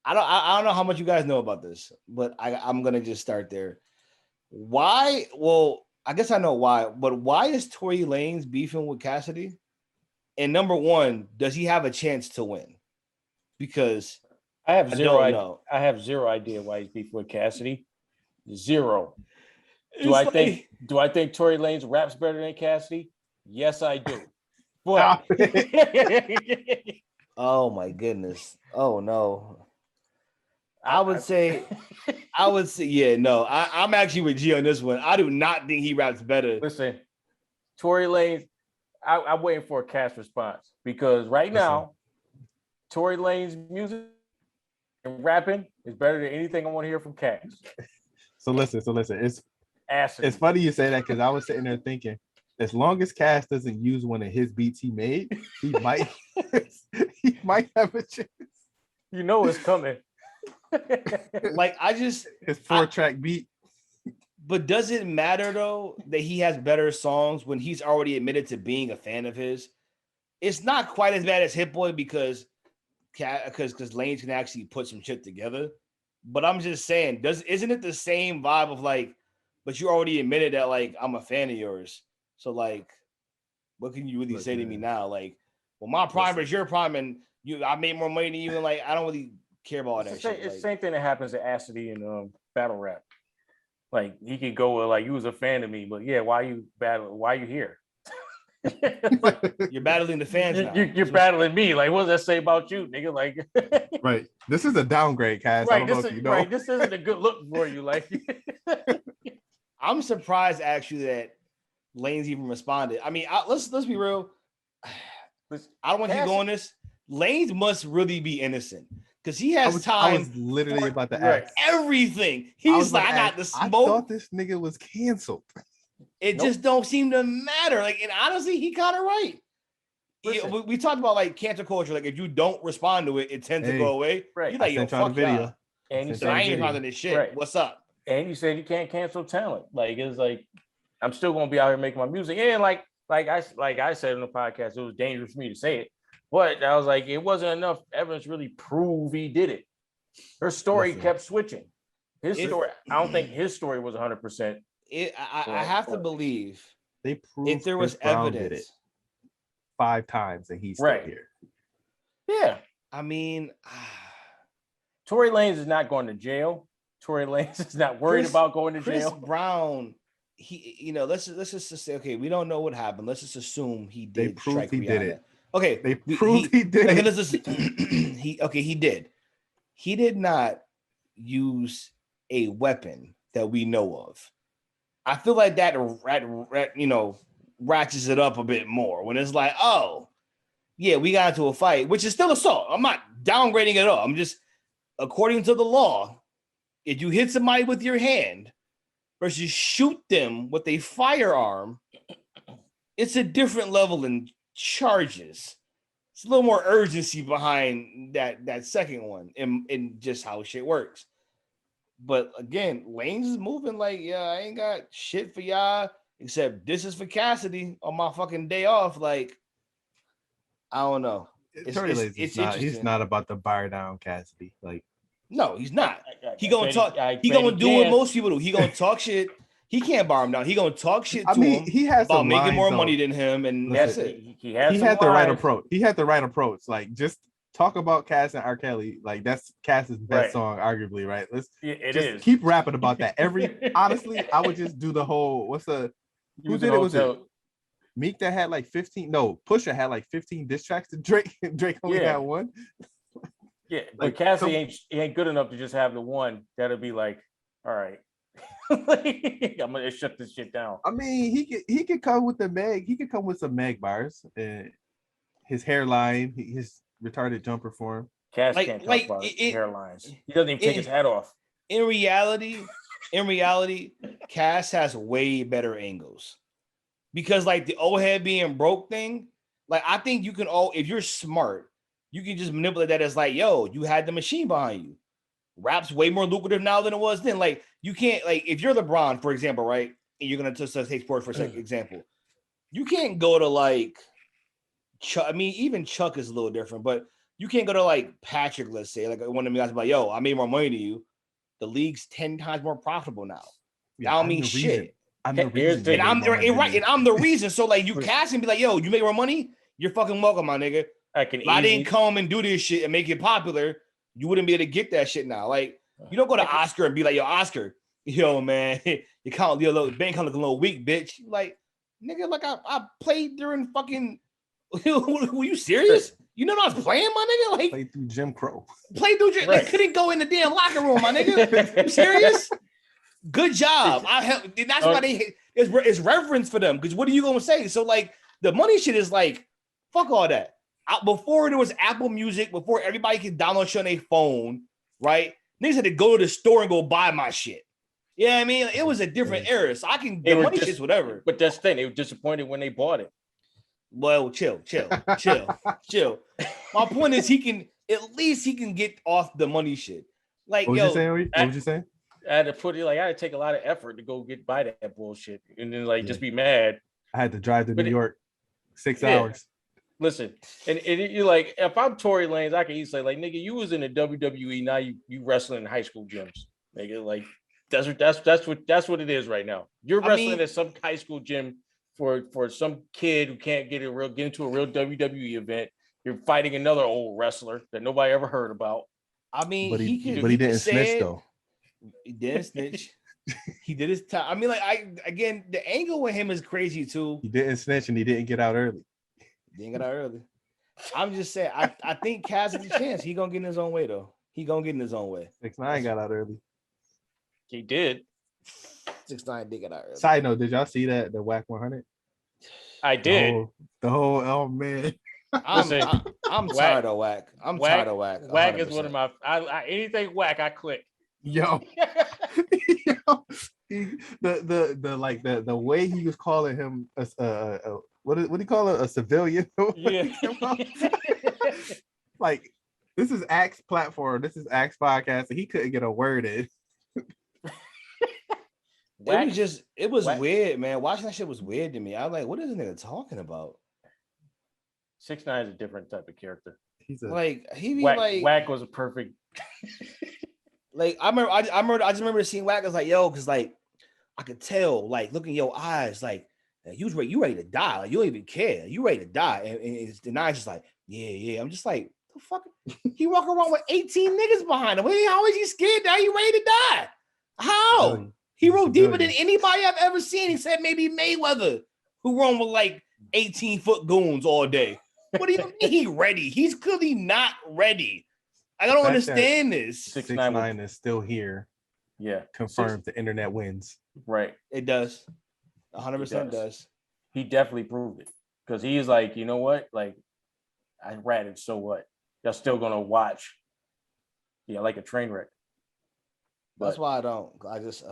I don't know how much you guys know about this, but I'm gonna just start there. Why? Well, I guess I know why, but why is Tory Lanez beefing with Cassidy? And number one, does he have a chance to win? Because I have I zero don't idea. know. I have zero idea why he's beefing with Cassidy. Zero. Do It's I like- think Tory Lanez raps better than Cassidy? Yes, I do. But oh my goodness. Oh no. I would say, yeah, no. I'm actually with G on this one. I do not think he raps better. Listen, Tory Lanez, I'm waiting for a cast response because right now, Tory Lanez music and rapping is better than anything I want to hear from Cass. So listen. It's Acid. funny you say that because I was sitting there thinking, as long as Cass doesn't use one of his beats he made, he might have a chance. You know it's coming. Like His 4-track beat. But does it matter though that he has better songs when he's already admitted to being a fan of his? It's not quite as bad as Hit Boy because Lanez can actually put some shit together. But I'm just saying, isn't it the same vibe of like, but you already admitted that like I'm a fan of yours. So like, what can you really say to me now? Like, well, my prime is your prime, and I made more money than you, and like I don't really care about all that shit. It's the same thing that happens to Cassidy and battle rap. Like he could go with like you was a fan of me, but yeah, why you here? Like, you're battling the fans now. You're battling me. Like, what does that say about you, nigga? Like, right. This is a downgrade, Cass. Right. I don't know if you know. Right. This isn't a good look for you. Like, I'm surprised actually that Lanez even responded. I mean, let's be real. I don't want to keep going this. Lanez must really be innocent because he has time. I was literally about to ask everything. He's like, I got the smoke. I thought this nigga was canceled. It just don't seem to matter. Like, and honestly, he kind of right. We talked about like cancel culture. Like, if you don't respond to it, it tends to go away. Right. You're like, yo, fuck video. And you said, I ain't responding to this shit. Right. What's up? And you said you can't cancel talent. Like, it's like I'm still gonna be out here making my music. And like I said in the podcast, it was dangerous for me to say it, but I was like, it wasn't enough evidence to really prove he did it. Her story kept switching. His story, I don't think his story was 100%. I have to believe they proved if there was evidence 5 times and he's still here. Yeah, I mean, Tory Lanez is not going to jail. Tory Lanez is not worried about going to jail. Chris Brown, let's just say, okay, we don't know what happened. Let's just assume he did. They proved he did it. Okay, they proved he did it. He did. He did not use a weapon that we know of. I feel like that ratchets it up a bit more when it's like, oh, yeah, we got into a fight, which is still assault. I'm not downgrading it at all. I'm just, according to the law, if you hit somebody with your hand versus shoot them with a firearm, it's a different level in charges. It's a little more urgency behind that second one in just how shit works. But again, Lanez is moving like, yeah, I ain't got shit for y'all except this is for Cassidy on my fucking day off. Like, I don't know. He's not about to bar down Cassidy. Like, no, he's not. He gonna talk. He gonna do what most people do. He gonna talk shit. He can't bar him down. He gonna talk shit to him. He has about making more money than him, and that's it. He had the right approach. He had the right approach. Like, just talk about Cass and R. Kelly. Like, that's Cass's best song, arguably, right? Keep rapping about that. Honestly, I would just do the whole. Who did it? Was it Meek that had like 15? No, Pusha had like 15 diss tracks to Drake. Drake only had one. Yeah, but Cassidy ain't good enough to just have the one that'll be like, all right, I'm gonna shut this shit down. I mean, he could come with the Meg. He could come with some Meg bars. His hairline, his retarded jumper form. Cass can't talk about his hairlines. He doesn't even take his hat off. In reality, Cass has way better angles because like the old head being broke thing. Like, I think you can if you're smart, you can just manipulate that as like, yo, you had the machine behind you. Rap's way more lucrative now than it was then. Like, you can't, like, if you're LeBron, for example, right? And you're going to take sports for a second example. You can't go to like, Chuck. I mean, even Chuck is a little different, but you can't go to like Patrick, let's say, like one of them guys, like, yo, I made more money than you. The league's 10 times more profitable now. Yeah, I don't mean shit. I'm the reason. And I'm the reason. So like you cast and be like, yo, you make more money, you're fucking welcome, my nigga. I didn't come and do this shit and make it popular. You wouldn't be able to get that shit now. Like you don't go to Oscar and be like, yo, Oscar, yo, man, you count your little bank looking a little weak, bitch. Like, nigga, like I played during fucking. Were you serious? You know I was playing, my nigga. Like played through Jim Crow. Like couldn't go in the damn locker room, my nigga. You serious? Good job. That's why it's reverence for them. Because what are you gonna say? So like the money shit is like fuck all that. Before there was Apple Music, before everybody could download shit on their phone, right? Niggas had to go to the store and go buy my shit. Yeah, I mean, it was a different era. So I can the money shit's whatever. But that's the thing, they were disappointed when they bought it. Well, chill. My point is at least he can get off the money shit. Like, what was you saying? I had to put it like I had to take a lot of effort to go buy that bullshit and then just be mad. I had to drive to New York 6 hours. Listen, and you like if I'm Tory Lanez, I can easily say like nigga, you was in the WWE, now you wrestling in high school gyms. Nigga, like that's what it is right now. You're wrestling at some high school gym for some kid who can't get into a real WWE event. You're fighting another old wrestler that nobody ever heard about. I mean, but he didn't snitch though. He didn't snitch. He did his time. I mean, like the angle with him is crazy too. He didn't snitch and he didn't get out early. I'm just saying. I think Cass has a chance. He gonna get in his own way though. He gonna get in his own way. 6ix9ine got out early. He did. 6ix9ine did get out early. Side note: did y'all see that the Whack 100? I did. The whole oh man. I'm tired of Whack. Tired of Whack. 100%. Whack is one of my anything Whack I click. Yo, the way he was calling him what do you call it, a civilian? Yeah. Like this is Axe platform. This is Axe podcast, and he couldn't get a word in. It was weird, man. Watching that shit was weird to me. I was like, what is this nigga talking about? 6ix9ine is a different type of character. Whack was a perfect. Like I just remember seeing Whack. I was like, yo, because like I could tell, like looking in your eyes, like you ready to die. Like you don't even care. You ready to die. And the nine's just like, yeah. I'm just like, the fuck? He walking around with 18 niggas behind him. How is he scared that he ready to die? How? He rode deeper than anybody I've ever seen. He said maybe Mayweather, who run with like 18-foot goons all day. What do you mean he ready? He's clearly not ready. I don't understand this. 6ix9ine is still here. Yeah. Confirmed the internet wins. Right. It does. 100% does. He definitely proved it. Because he's like, you know what? Like, I ratted, so what? Y'all still gonna watch. Yeah, like a train wreck. That's why I don't. I just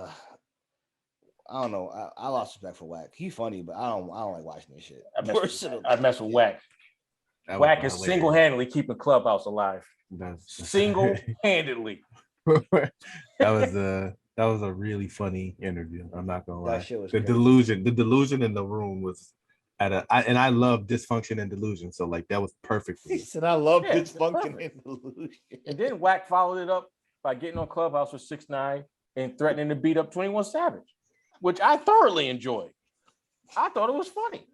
I don't know. I lost respect for Whack. He's funny, but I don't like watching this shit. I mess with Whack. Whack is single-handedly keeping Clubhouse alive. Single-handedly. that was a really funny interview. I'm not gonna lie. That shit was the delusion in the room was and I love dysfunction and delusion. So like that was perfect for me. He said I love dysfunction and delusion. And then Whack followed it up by getting on Clubhouse with 6ix9ine and threatening to beat up 21 Savage, which I thoroughly enjoyed. I thought it was funny.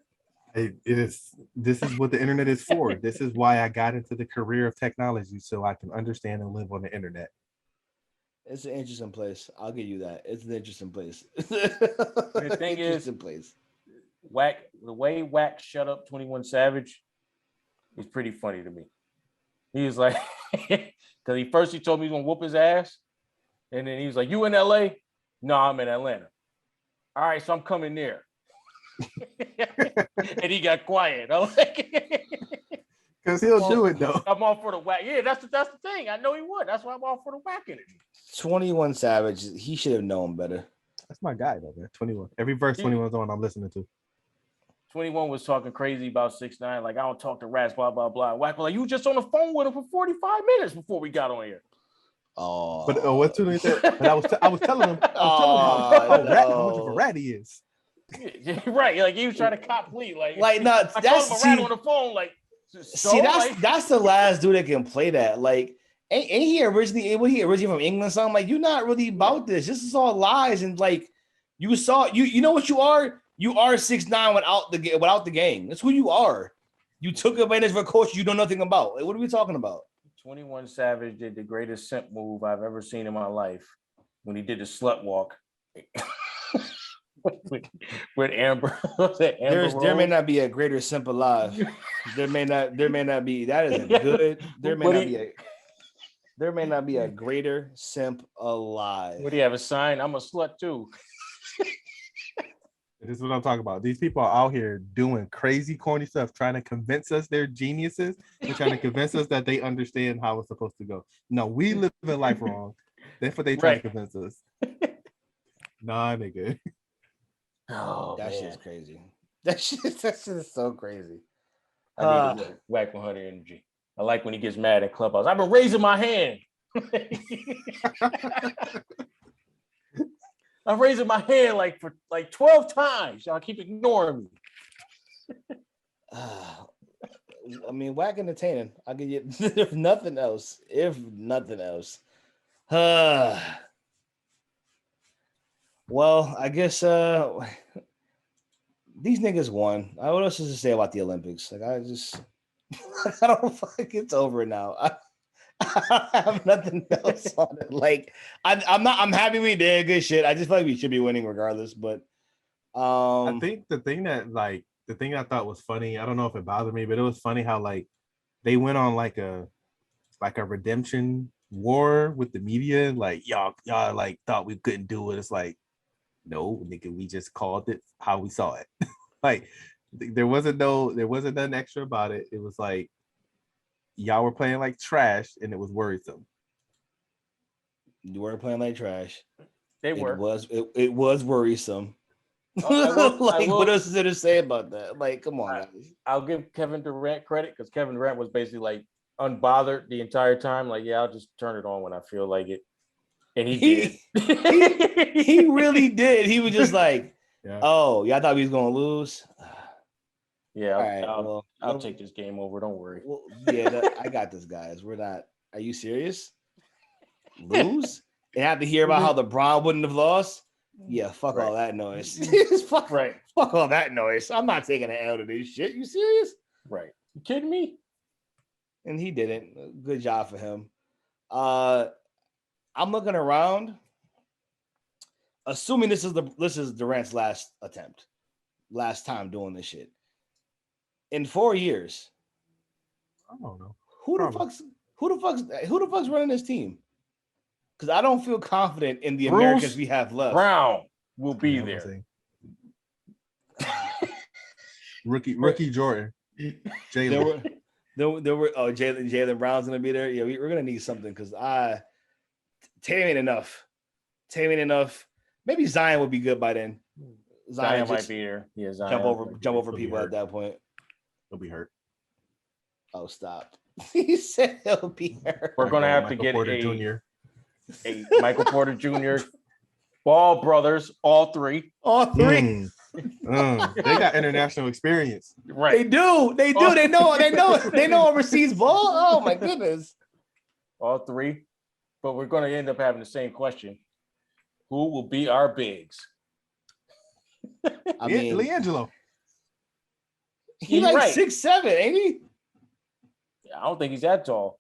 This is what the internet is for. This is why I got into the career of technology, so I can understand and live on the internet. It's an interesting place. I'll give you that. It's an interesting place. The thing is, Whack, the way Whack shut up 21 Savage is pretty funny to me. He was like, because he told me he was gonna whoop his ass, and then he was like, "You in LA?" "No, I'm in Atlanta." "All right, so I'm coming there." And he got quiet. I was like, because he'll do it though. I'm all for the Whack. Yeah, that's the thing. I know he would. That's why I'm all for the Whack energy. 21 Savage, he should have known better. That's my guy though, man. 21. Every verse 21's on, I'm listening to. 21 was talking crazy about 6ix9ine, like I don't talk to rats, blah blah blah. Whack was like, you were just on the phone with him for 45 minutes before we got on here. Oh, but what 2 minutes? But I was telling him, how much of a rat he is. Yeah, right, like he was trying to cop plea, like no, I told him a rat on the phone, like. So, that's the last dude that can play that. Like, ain't he originally from England? So I'm like, you're not really about this. This is all lies, and like, You saw you know what you are? You are 6'9" without the game. That's who you are. You took advantage of a coach you know nothing about. Like, what are we talking about? 21 Savage did the greatest simp move I've ever seen in my life when he did the slut walk with Amber. There may not be a greater simp alive. There may not be. That is a good. There may not be a greater simp alive. What do you have a sign? I'm a slut too. This is what I'm talking about. These people are out here doing crazy, corny stuff, trying to convince us they're geniuses. They're trying to convince us that they understand how it's supposed to go. No, we live in life wrong. That's what they try to convince us. Nah, nigga. Oh, that man. shit's crazy. That shit is so crazy. I need to whack 100 energy. I like when he gets mad at Clubhouse. I've been raising my hand. I'm raising my hand for 12 times. Y'all keep ignoring me. I mean, whack entertaining. I'll give you if nothing else. Well, I guess these niggas won. What else is to say about the Olympics? Like I don't it's over now. I have nothing else on it. Like I'm happy we did good shit. I just feel like we should be winning regardless. But I think the thing I thought was funny, I don't know if it bothered me, but it was funny how like they went on like a redemption war with the media. Like y'all like thought we couldn't do it. It's like, no, nigga, we just called it how we saw it. Like there wasn't nothing extra about it. It was like y'all were playing like trash and it was worrisome. You weren't playing like trash. They were. It was worrisome. What else is there to say about that? Like, come on, guys. I'll give Kevin Durant credit because Kevin Durant was basically like unbothered the entire time. Like, yeah, I'll just turn it on when I feel like it. And he did. he really did. He was just like, yeah. Oh, y'all thought we was gonna lose? Yeah, I'll take this game over. Don't worry. Well, I got this, guys. We're not. Are you serious? Lose and have to hear about how the Brown wouldn't have lost? Yeah, fuck all that noise. Fuck all that noise. I'm not taking an L to this shit. You serious? Right. You kidding me? And he didn't. Good job for him. I'm looking around, assuming this is Durant's last time doing this shit. In 4 years, I don't know. Who the fuck's running this team? Because I don't feel confident in the Americans we have left. Brown will be there. Rookie Jordan. Jalen. There were Jalen Brown's gonna be there. Yeah, we're gonna need something because Tatum ain't enough. Maybe Zion would be good by then. Zion might be there. Yeah, Zion jump over people at that point. He'll be hurt. Oh, stop. He said he'll be hurt. We're gonna have to get a Michael Porter Jr., Ball brothers, all three. They got international experience. Right. They do. They know overseas ball. Oh my goodness. All three. But we're going to end up having the same question. Who will be our bigs? I mean, LiAngelo. He's like 6'7", ain't he? I don't think he's that tall.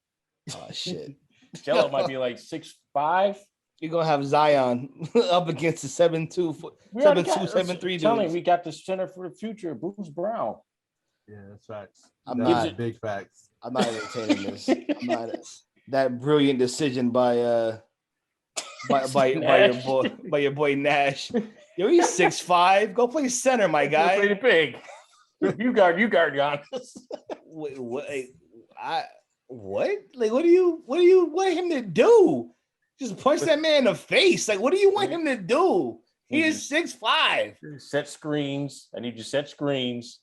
Oh shit. Jello might be like 6'5". You're gonna have Zion up against the 7'2", 7'3" dude. Tell me, we got the center for the future, Bruce Brown. Yeah, that's facts. I'm not big facts. I'm not entertaining this. I'm not that brilliant decision by your boy Nash. Yo, he's 6'5". Go play center, my guy. Pretty big. You guard Giannis. Wait, what? What? Like, what do you want him to do? Just punch that man in the face. Like, what do you want him to do? He is 6'5". Set screens. I need you to set screens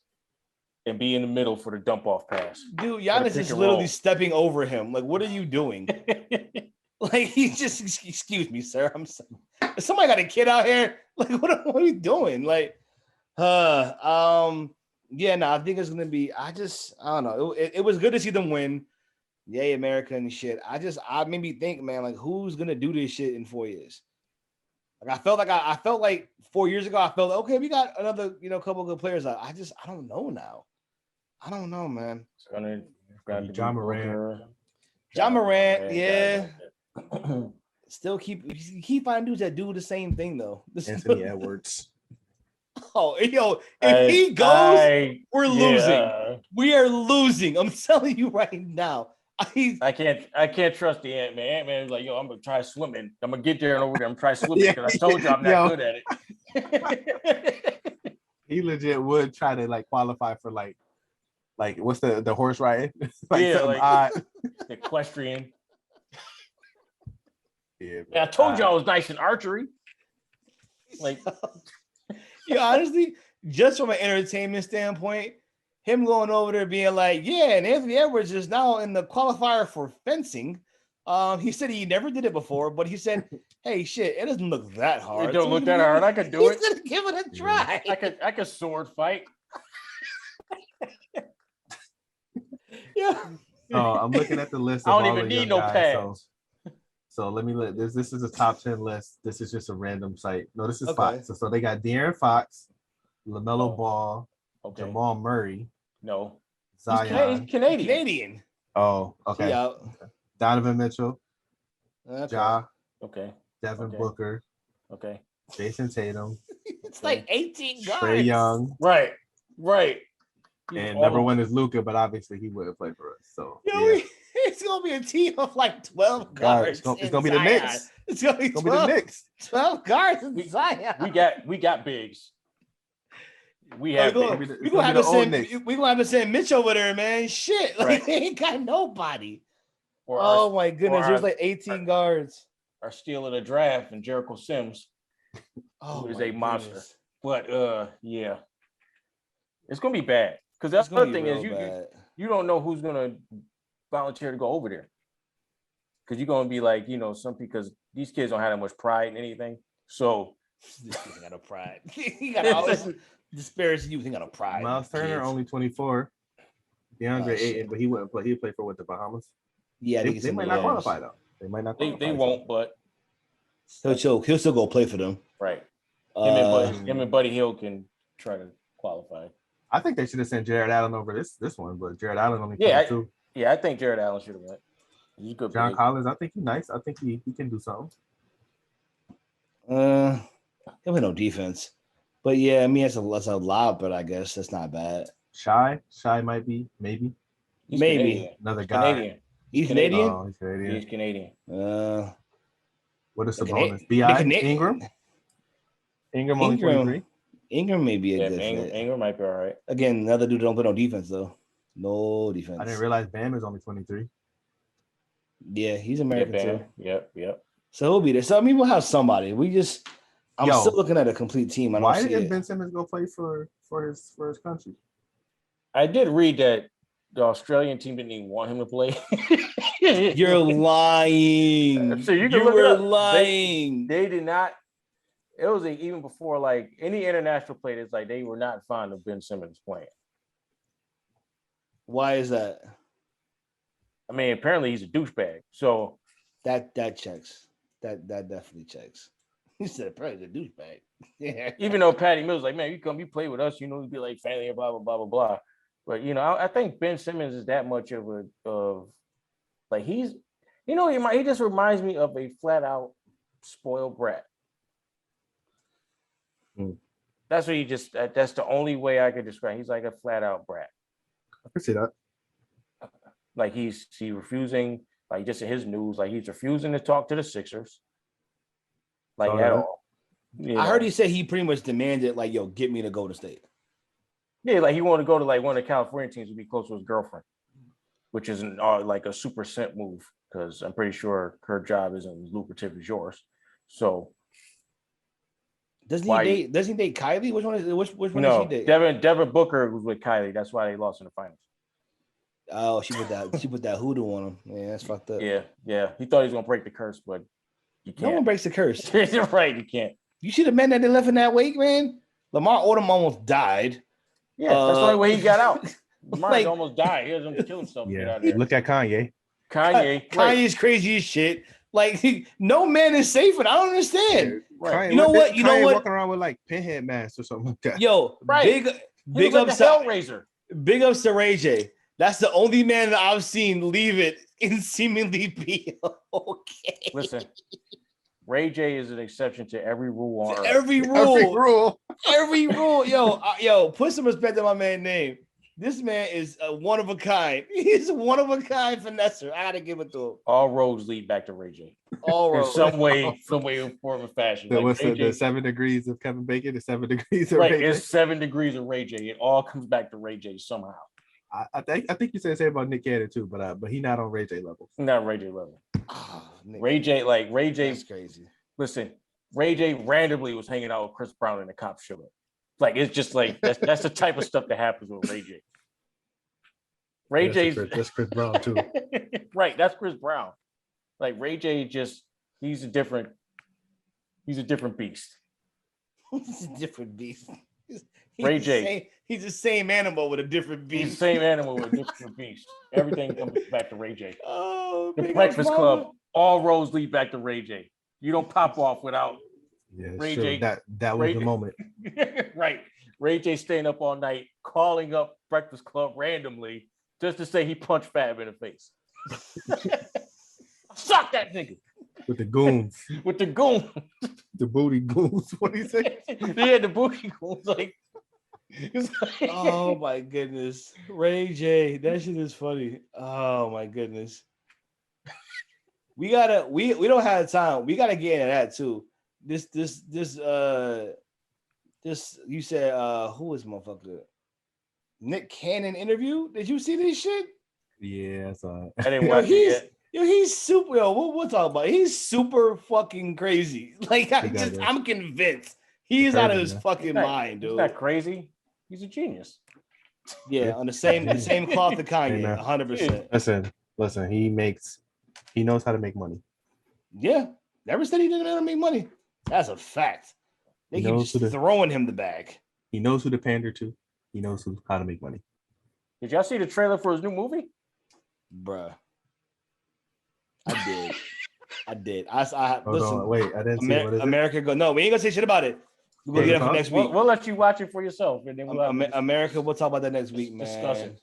and be in the middle for the dump off pass. Dude, Giannis is literally stepping over him. Like, what are you doing? Like, he's just, excuse me, sir. Somebody got a kid out here. Like, what are you doing? Like, yeah, no, I think it's gonna be. I don't know. It was good to see them win. Yay, America and shit. I made me think, man, like, who's gonna do this shit in 4 years? Like I felt like 4 years ago. I felt okay. We got another couple good players. I don't know now. I don't know, man. It's gonna be John Morant. John Morant, yeah. Still keep finding dudes that do the same thing though. Anthony Edwards. Oh, if he goes, we're losing. We are losing. I'm telling you right now. I can't trust the Ant-Man. Ant-Man is like, I'm gonna try swimming. I'm gonna get there and over there. I'm trying swimming because I told you I'm not good at it. He legit would try to like qualify for like what's the horse riding? Equestrian. Yeah, I told you I was nice in archery. Like, honestly, just from an entertainment standpoint, him going over there being like, yeah, and Anthony Edwards is now in the qualifier for fencing. He said he never did it before, but he said, hey, shit, it doesn't look that hard. It don't look that hard. I could do it. He's gonna give it a try. I could sword fight. Yeah. Oh, I'm looking at the list. I don't even need no pads. So let me let this. This is a top 10 list. This is just a random site. No, this is Fox. So they got De'Aaron Fox, LaMelo Ball, Jamal Murray. No, Zion. He's Canadian. Oh, okay. Donovan Mitchell. Okay. Ja. Okay. Devin Booker. Okay. Jason Tatum. It's like 18 guys. Trae Young. Right. And number one is Luka, but obviously he wouldn't play for us. So it's gonna be a team of like 12 guards. It's gonna be the Knicks. It's gonna be the Knicks. 12 guards in Zion. We got bigs. We have. We gonna have to send Mitch over there, man. Shit, like they ain't got nobody. My goodness, there's like 18 guards. Our steal of the draft and Jericho Sims, who is a monster. But it's gonna be bad because that's the other thing is you don't know who's gonna volunteer to go over there because you're gonna be like some because these kids don't have that much pride in anything. So this kid got no pride. He got always disparage you. He got no pride. Miles Turner only 24. DeAndre Ayton, but he wouldn't play. He played for the Bahamas. Yeah, they might not qualify though. They might not. They won't, but he'll still go play for them. Right. Him and Buddy Hield can try to qualify. I think they should have sent Jared Allen over this one, but Jared Allen only 22. I think Jared Allen should have went. He's good. John Collins, I think he's nice. I think he can do something. He'll have no defense, but yeah, I mean that's a lot, but I guess that's not bad. Shy might be maybe Canadian. Another guy. Canadian. He's Canadian. Oh, he's Canadian. He's Canadian. What is the bonus? B.I. Ingram. Ingram only 23. Ingram may be a good fit. Ingram might be all right. Again, another dude don't play no defense though. No defense. I didn't realize Bam is only 23. Yeah, he's American too. Yep. So he'll be there. So I mean, we'll have somebody. I'm still looking at a complete team. Why didn't Ben Simmons go play for his country? I did read that the Australian team didn't even want him to play. You're lying. So you're lying. They did not. It was even before like any international players, like they were not fond of Ben Simmons playing. Why is that? I mean, apparently he's a douchebag. So that checks. That definitely checks. He said apparently he's a douchebag. Yeah. Even though Patty Mills like, man, you play with us, you'd be like family and blah blah blah blah blah. But I think Ben Simmons is that much of he's he just reminds me of a flat out spoiled brat. That's what that's the only way I could describe. He's like a flat out brat. I can see that. Like he's refusing, like just in his news, like he's refusing to talk to the Sixers. Like at all. I heard he said he pretty much demanded, like, yo, get me to Golden State. Yeah, like he wanted to go to like one of the California teams to be close to his girlfriend, which isn't like a super simp move because I'm pretty sure her job isn't as lucrative as yours. So doesn't he date Kylie? Which one does he date? Devin Booker was with Kylie. That's why they lost in the finals. Oh, she put that hoodoo on him. Yeah, that's fucked up. Yeah. He thought he was gonna break the curse, but you can't. No one breaks the curse. You're right, you can't. You see the men that they left in that wake, man? Lamar Odom almost died. Yeah, that's the only way he got out. Lamar almost died. He was going to kill himself. Yeah, look at Kanye. Kanye's crazy as shit. Like no man is safer. I don't understand. Right. You know what? You know Kanye what? walking around with like pinhead masks or something like that. Yo, Right. big like ups the to Hellraiser. big ups to Ray J. That's the only man that I've seen leave it and seemingly be okay. Listen, Ray J is an exception to every rule on earth. Every rule. Yo, put some respect on my man's name. This man is a one of a kind. He's a one of a kind finesser. I gotta give it to him. All roads lead back to Ray J. All In roads. some way, form, or fashion. So Like what's Ray J, the 7 degrees of Kevin Bacon? The 7 degrees of right? Ray J? It's 7 degrees of Ray J. It all comes back to Ray J somehow. I think you said the same about Nick Cannon too, but he not on Ray J level. Not Ray J level. Oh, Ray J, that's crazy. Listen, Ray J randomly was hanging out with Chris Brown and the cops showed up. Like it's just like that's the type of stuff that happens with Ray J. That's Chris Brown too. Right, that's Chris Brown. Like Ray J he's a different beast. He's a different beast. Ray J. He's the same animal with a different beast. He's the same animal with a different beast. Everything comes back to Ray J. Oh, The Breakfast Club, all roads lead back to Ray J. You don't pop off without Ray J. That was the moment. Right. Ray J staying up all night, calling up Breakfast Club randomly just to say he punched Fab in the face. Suck that nigga. With the goons. With the goon. The booty goons. What do you say? They had the booty goons like. Oh my goodness. Ray J. That shit is funny. Oh my goodness. We don't have time. We gotta get into that too. This you said who is motherfucker? Nick Cannon interview? Did you see this shit? Yeah, I saw it. I didn't watch it yet. He's super. We'll talk about it. He's super fucking crazy. Like I'm convinced he's out of his fucking mind, dude. He's not crazy. He's a genius. Yeah, on the same cloth to Kanye, 100%. Listen. He knows how to make money. Yeah, never said he didn't know how to make money. That's a fact. They keep just throwing him the bag. He knows who to pander to. He knows how to make money. Did y'all see the trailer for his new movie? Bruh. I did. I listen. Wait, I didn't see it. What is America go. No, we ain't gonna say shit about it. We're gonna get it for next week. We'll let you watch it for yourself, and then America. We'll talk about that next week, man. Discussion.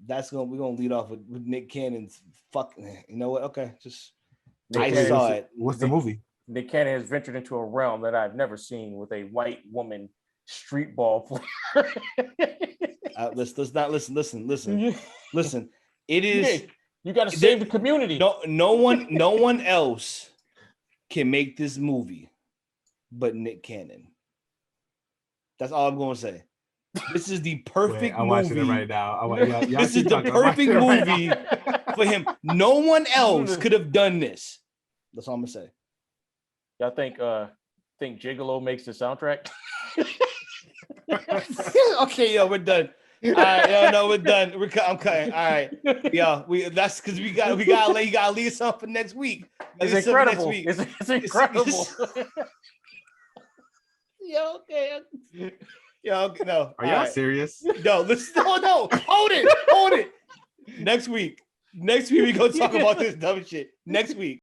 We're gonna lead off with Nick Cannon's fucking. You know what? Okay, just Nick I saw it. What's the movie? Nick Cannon has ventured into a realm that I've never seen with a white woman street ball player. Let's not listen. Listen. It is. You got to save the community. No one else can make this movie but Nick Cannon. That's all I'm going to say. This is the perfect I'm movie. watching it right now. This is the perfect movie for him. No one else could have done this. That's all I'm going to say. Y'all think Gigolo makes the soundtrack? Okay, yo, we're done. All right, yo, no, we're done. I'm cutting. All right, yo, that's because we gotta leave something for next week. It's incredible. It's incredible. Yo, okay. Yo, no. Are y'all serious? No, listen. No, hold it. Next week we gonna talk about this dumb shit. Next week.